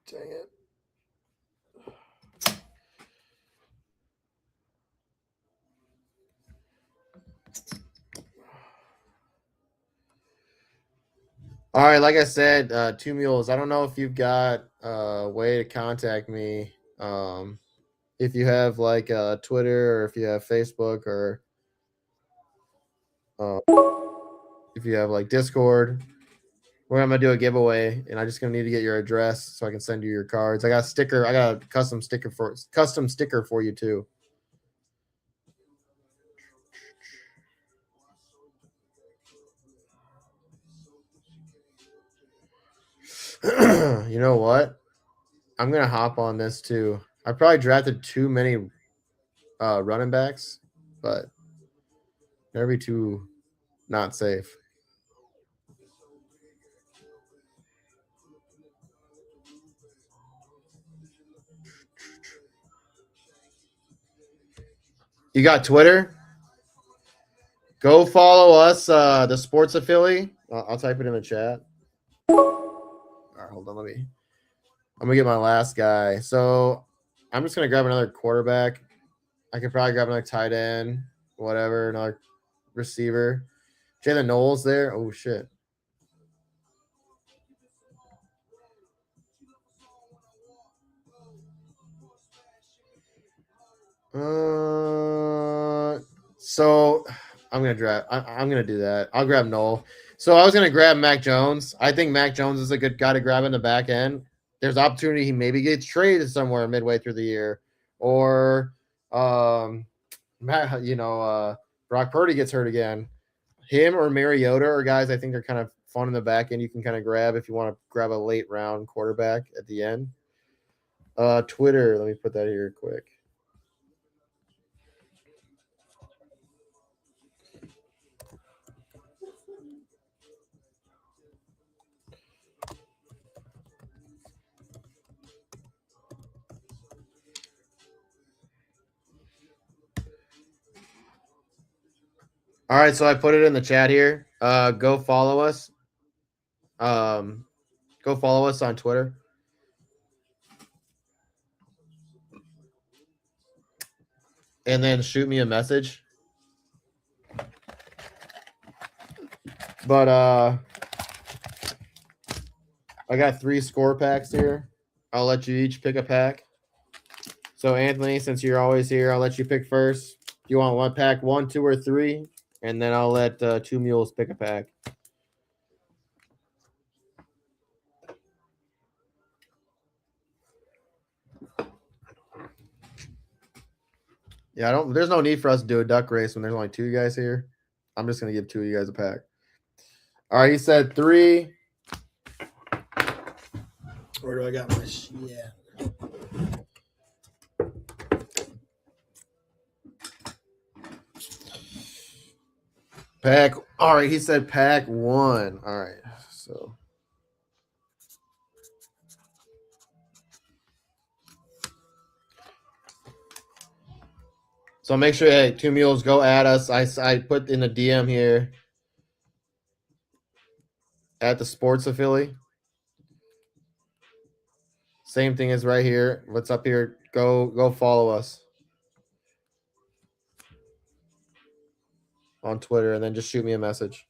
Dang it. All right, like I said, Two Mules. I don't know if you've got a way to contact me. If you have like Twitter or if you have Facebook or uh, if you have like Discord, where I'm gonna do a giveaway, and I'm just gonna need to get your address so I can send you your cards. I got a sticker. I got a custom sticker for you too. You know what? I'm gonna hop on this too. I probably drafted too many running backs, but never be too not safe. You got Twitter? Go follow us, the Sports Affiliate. I'll type it in the chat. All right, hold on. I'm gonna get my last guy. So I'm just gonna grab another quarterback. I could probably grab another tight end, whatever, another receiver. Jalen Knowles there. Oh shit. So I'm gonna draft. I'm gonna do that. I'll grab Knoll. So I was gonna grab Mac Jones. I think Mac Jones is a good guy to grab in the back end. There's opportunity he maybe gets traded somewhere midway through the year, or Matt, Brock Purdy gets hurt again. Him or Mariota are guys I think are kind of fun in the back end. You can kind of grab if you want to grab a late round quarterback at the end. Twitter. Let me put that here quick. All right, so I put it in the chat here. Go follow us. Go follow us on Twitter. And then shoot me a message. But I got 3 score packs here. I'll let you each pick a pack. So Anthony, since you're always here, I'll let you pick first. Do you want one pack, 1, 2, or 3? And then I'll let Two Mules pick a pack. Yeah, there's no need for us to do a duck race when there's only 2 guys here. I'm just gonna give 2 of you guys a pack. All right, he said 3. Where do I got my yeah? Pack. All right, he said pack 1. All right, so. So make sure, hey, Two Mules, go at us. I put in the DM here at the Sports Affiliate. Same thing as right here. What's up here? Go follow us on Twitter and then just shoot me a message.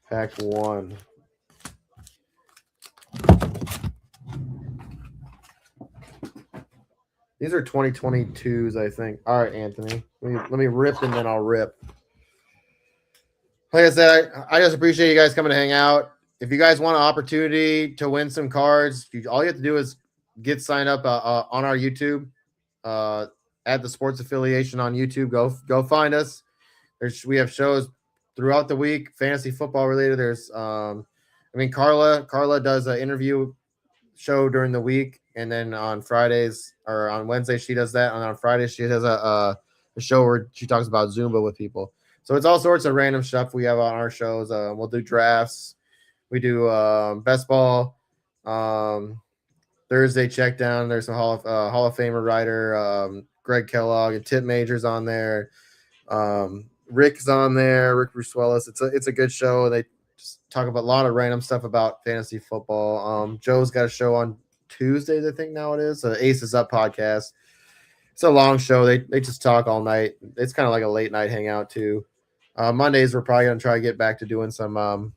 Pack 1. These are 2022s, I think. All right, Anthony. Let me rip and then I'll rip. Like I said, I just appreciate you guys coming to hang out. If you guys want an opportunity to win some cards, all you have to do is get signed up on our YouTube. At the Sports Affiliation on YouTube. Go find us. We have shows throughout the week, fantasy football related. There's Carla does an interview show during the week, and then on Fridays or on Wednesday she does that, and on Fridays she does a show where she talks about Zumba with people. So it's all sorts of random stuff we have on our shows. We'll do drafts. We do best ball. Thursday check down. There's some Hall of Famer writer Greg Kellogg and Tip Major's on there. Rick's on there. Rick Bruce. It's a good show. They just talk about a lot of random stuff about fantasy football. Joe's got a show on Tuesdays, I think now it is. Aces Up podcast. It's a long show. They just talk all night. It's kind of like a late night hangout too. Mondays we're probably gonna try to get back to doing some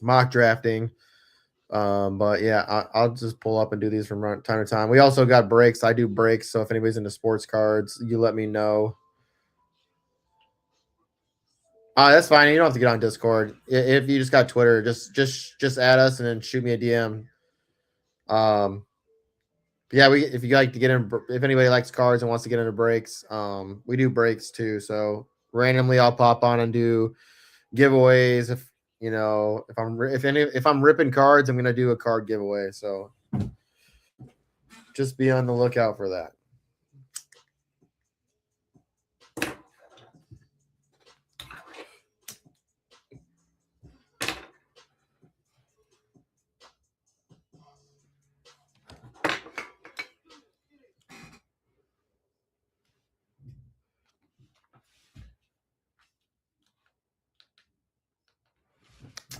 mock drafting. But yeah, I'll just pull up and do these from time to time. We also got breaks. I do breaks, so if anybody's into sports cards, you let me know. That's fine. You don't have to get on Discord. If you just got Twitter, just add us and then shoot me a DM. Yeah, if you like to get in, if anybody likes cards and wants to get into breaks, we do breaks too. So randomly, I'll pop on and do giveaways. If you know, if I'm ripping cards, I'm gonna do a card giveaway. So just be on the lookout for that.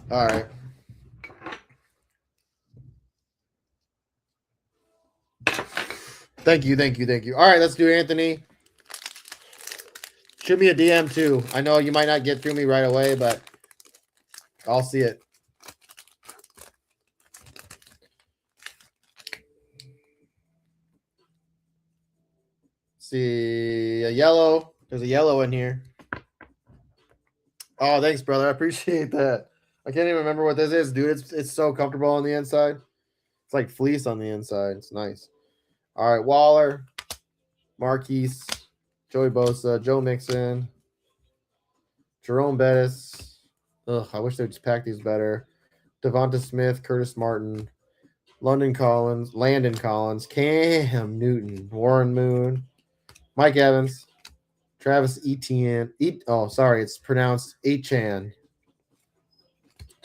All right. Thank you. All right, let's do Anthony. Shoot me a DM too. I know you might not get through me right away, but I'll see it. See a yellow. There's a yellow in here. Oh, thanks, brother. I appreciate that. I can't even remember what this is, dude. It's so comfortable on the inside. It's like fleece on the inside. It's nice. All right, Waller, Marquise, Joey Bosa, Joe Mixon, Jerome Bettis. Ugh, I wish they'd just pack these better. Devonta Smith, Curtis Martin, Landon Collins, Cam Newton, Warren Moon, Mike Evans, Travis Etienne. It's pronounced Etienne.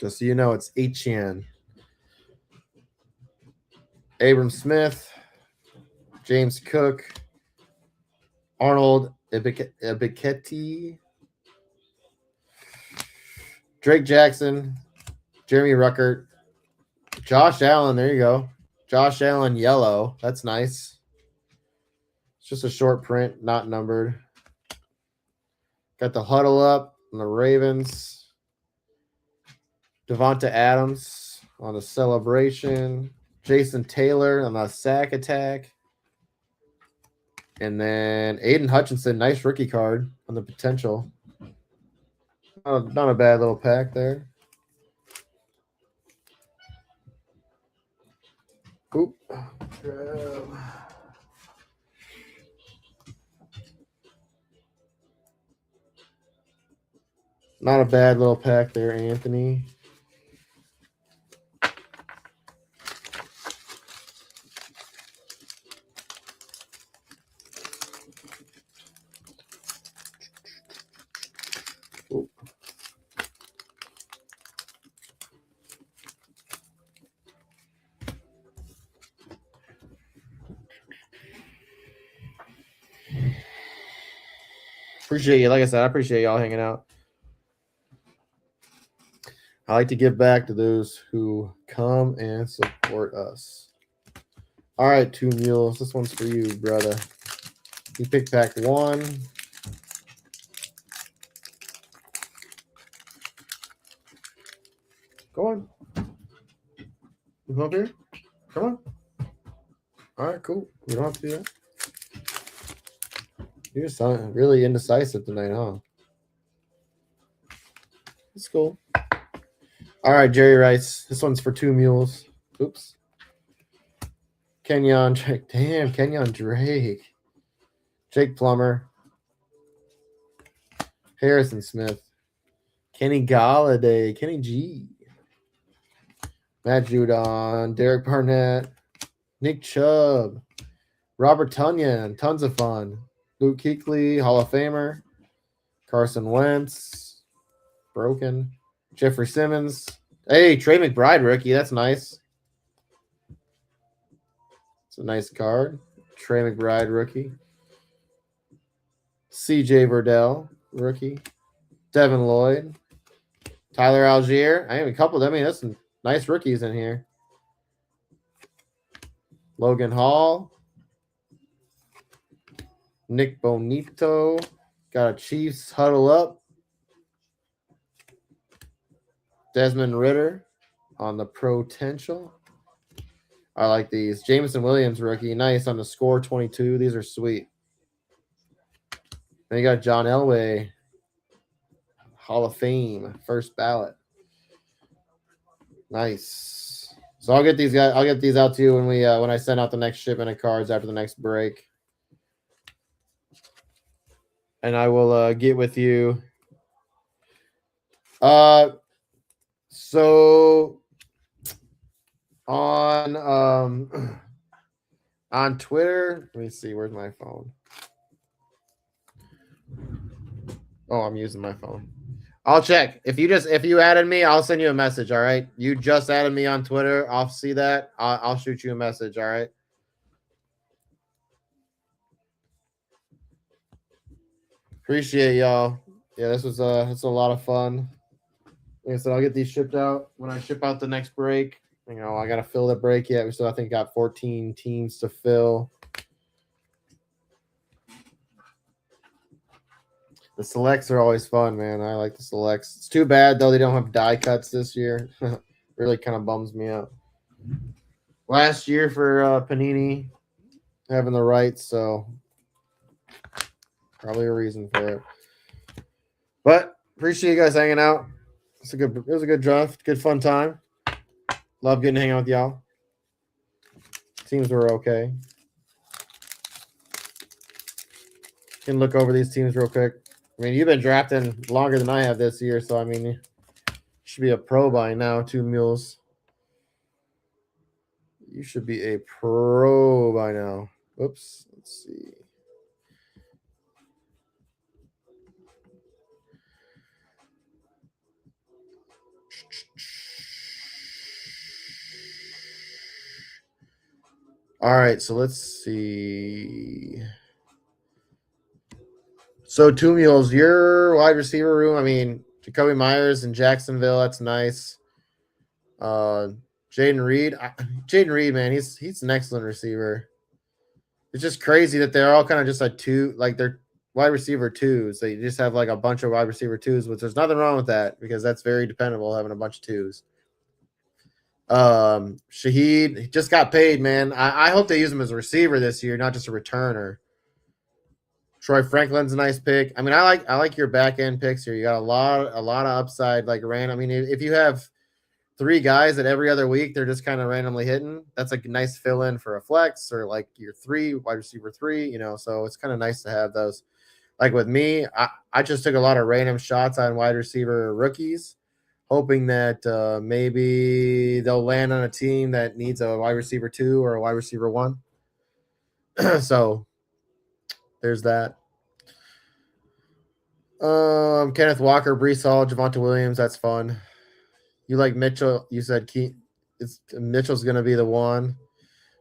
Just so you know, it's Etienne. Abram Smith, James Cook, Arnold Ebiketie, Drake Jackson, Jeremy Ruckert, Josh Allen. There you go. Josh Allen yellow. That's nice. It's just a short print, not numbered. Got the huddle up on the Ravens. Devonta Adams on the celebration. Jason Taylor on the sack attack. And then Aiden Hutchinson, nice rookie card on the potential. Not a bad little pack there. Oop. Not a bad little pack there, Anthony. Oop. Appreciate you. Like I said, I appreciate y'all hanging out. I like to give back to those who come and support us. All right, 2 mules. This one's for you, brother. You pick pack 1. Go on. You come up here? Come on. All right, cool. We don't have to do that. You're just really indecisive tonight, huh? It's cool. All right, Jerry Rice. This one's for 2 mules. Oops. Kenyon Drake. Damn, Kenyon Drake. Jake Plummer. Harrison Smith. Kenny Galladay. Kenny G. Matt Judon. Derek Barnett. Nick Chubb. Robert Tonyan. Tons of fun. Luke Kuechly. Hall of Famer. Carson Wentz. Broken. Jeffrey Simmons. Hey, Trey McBride rookie. That's nice. It's a nice card. Trey McBride rookie. CJ Verdell rookie. Devin Lloyd. Tyler Algier. I have a couple of them. I mean, that's some nice rookies in here. Logan Hall. Nick Bonito. Got a Chiefs huddle up. Desmond Ritter on the potential. I like these. Jameson Williams rookie. Nice on the score 22. These are sweet. Then you got John Elway. Hall of Fame. First ballot. Nice. So I'll get these guys. I'll get these out to you when I send out the next shipment of cards after the next break. And I will get with you. So on on Twitter, let me see, where's my phone? Oh, I'm using my phone. I'll check. If you added me, I'll send you a message, all right? You just added me on Twitter. I'll see that. I'll shoot you a message, all right? Appreciate y'all. Yeah, this was it's a lot of fun. Like I said, I'll get these shipped out when I ship out the next break. You know, I gotta fill the break yet. We still, I think, got 14 teams to fill. The selects are always fun, man. I like the selects. It's too bad though they don't have die cuts this year. Really kind of bums me out. Last year for Panini having the rights, so probably a reason for it. But appreciate you guys hanging out. It was a good draft, good fun time. Love getting to hang out with y'all. Teams were okay. Can look over these teams real quick. I mean, you've been drafting longer than I have this year, so I mean, you should be a pro by now. 2 mules. You should be a pro by now. Oops. Let's see. All right, so let's see. So 2 mules, your wide receiver room. I mean, Jacoby Myers in Jacksonville. That's nice. Jaden Reed, man, he's an excellent receiver. It's just crazy that they're all kind of just like they're wide receiver twos. They just have like a bunch of wide receiver twos, which there's nothing wrong with that because that's very dependable having a bunch of twos. Shaheed just got paid, man. I hope they use him as a receiver this year, not just a returner. Troy Franklin's a nice pick. I mean, I like your back end picks here. You got a lot of upside, like random. I mean, if you have 3 guys that every other week they're just kind of randomly hitting, that's a nice fill in for a flex or like your 3 wide receiver 3. You know, so it's kind of nice to have those. Like with me, I just took a lot of random shots on wide receiver rookies, hoping that maybe they'll land on a team that needs a wide receiver 2 or a wide receiver 1. So there's that. Kenneth Walker, Breece Hall, Javonte Williams. That's fun. You like Mitchell? You said Mitchell's going to be the one.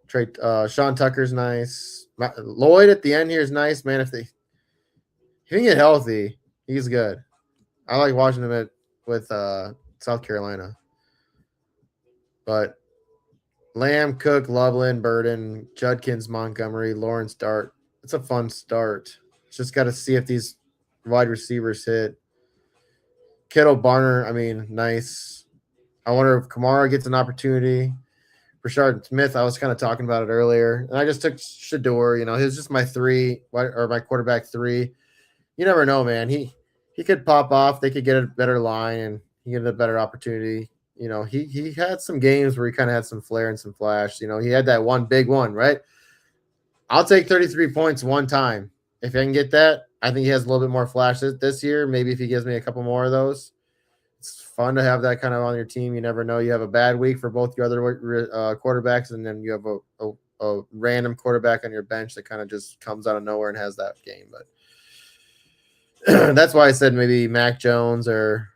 Sean Tucker's nice. Lloyd at the end here is nice, man. If he can get healthy, he's good. I like watching him with South Carolina. But Lamb, Cook, Loveland, Burden, Judkins, Montgomery, Lawrence, Dart. It's a fun start. Just got to see if these wide receivers hit. Kittle, Barner, I mean, nice. I wonder if Kamara gets an opportunity. Rashard Smith, I was kind of talking about it earlier. And I just took Shador. You know, he was just my 3 or my quarterback 3. You never know, man. He could pop off. They could get a better line and he get a better opportunity. You know, he had some games where he kind of had some flair and some flash. You know, he had that one big one, right? I'll take 33 points one time. If I can get that, I think he has a little bit more flash this year. Maybe if he gives me a couple more of those. It's fun to have that kind of on your team. You never know. You have a bad week for both your other quarterbacks, and then you have a random quarterback on your bench that kind of just comes out of nowhere and has that game. But that's why I said maybe Mac Jones or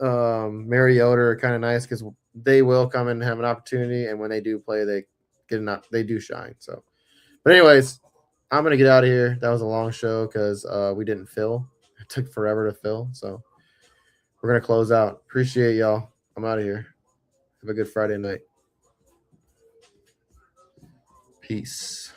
Mariota are kind of nice because they will come and have an opportunity, and when they do play, they do shine. So, but anyways, I'm gonna get out of here. That was a long show because we didn't fill. It took forever to fill, so we're gonna close out. Appreciate y'all. I'm out of here. Have a good Friday night. Peace.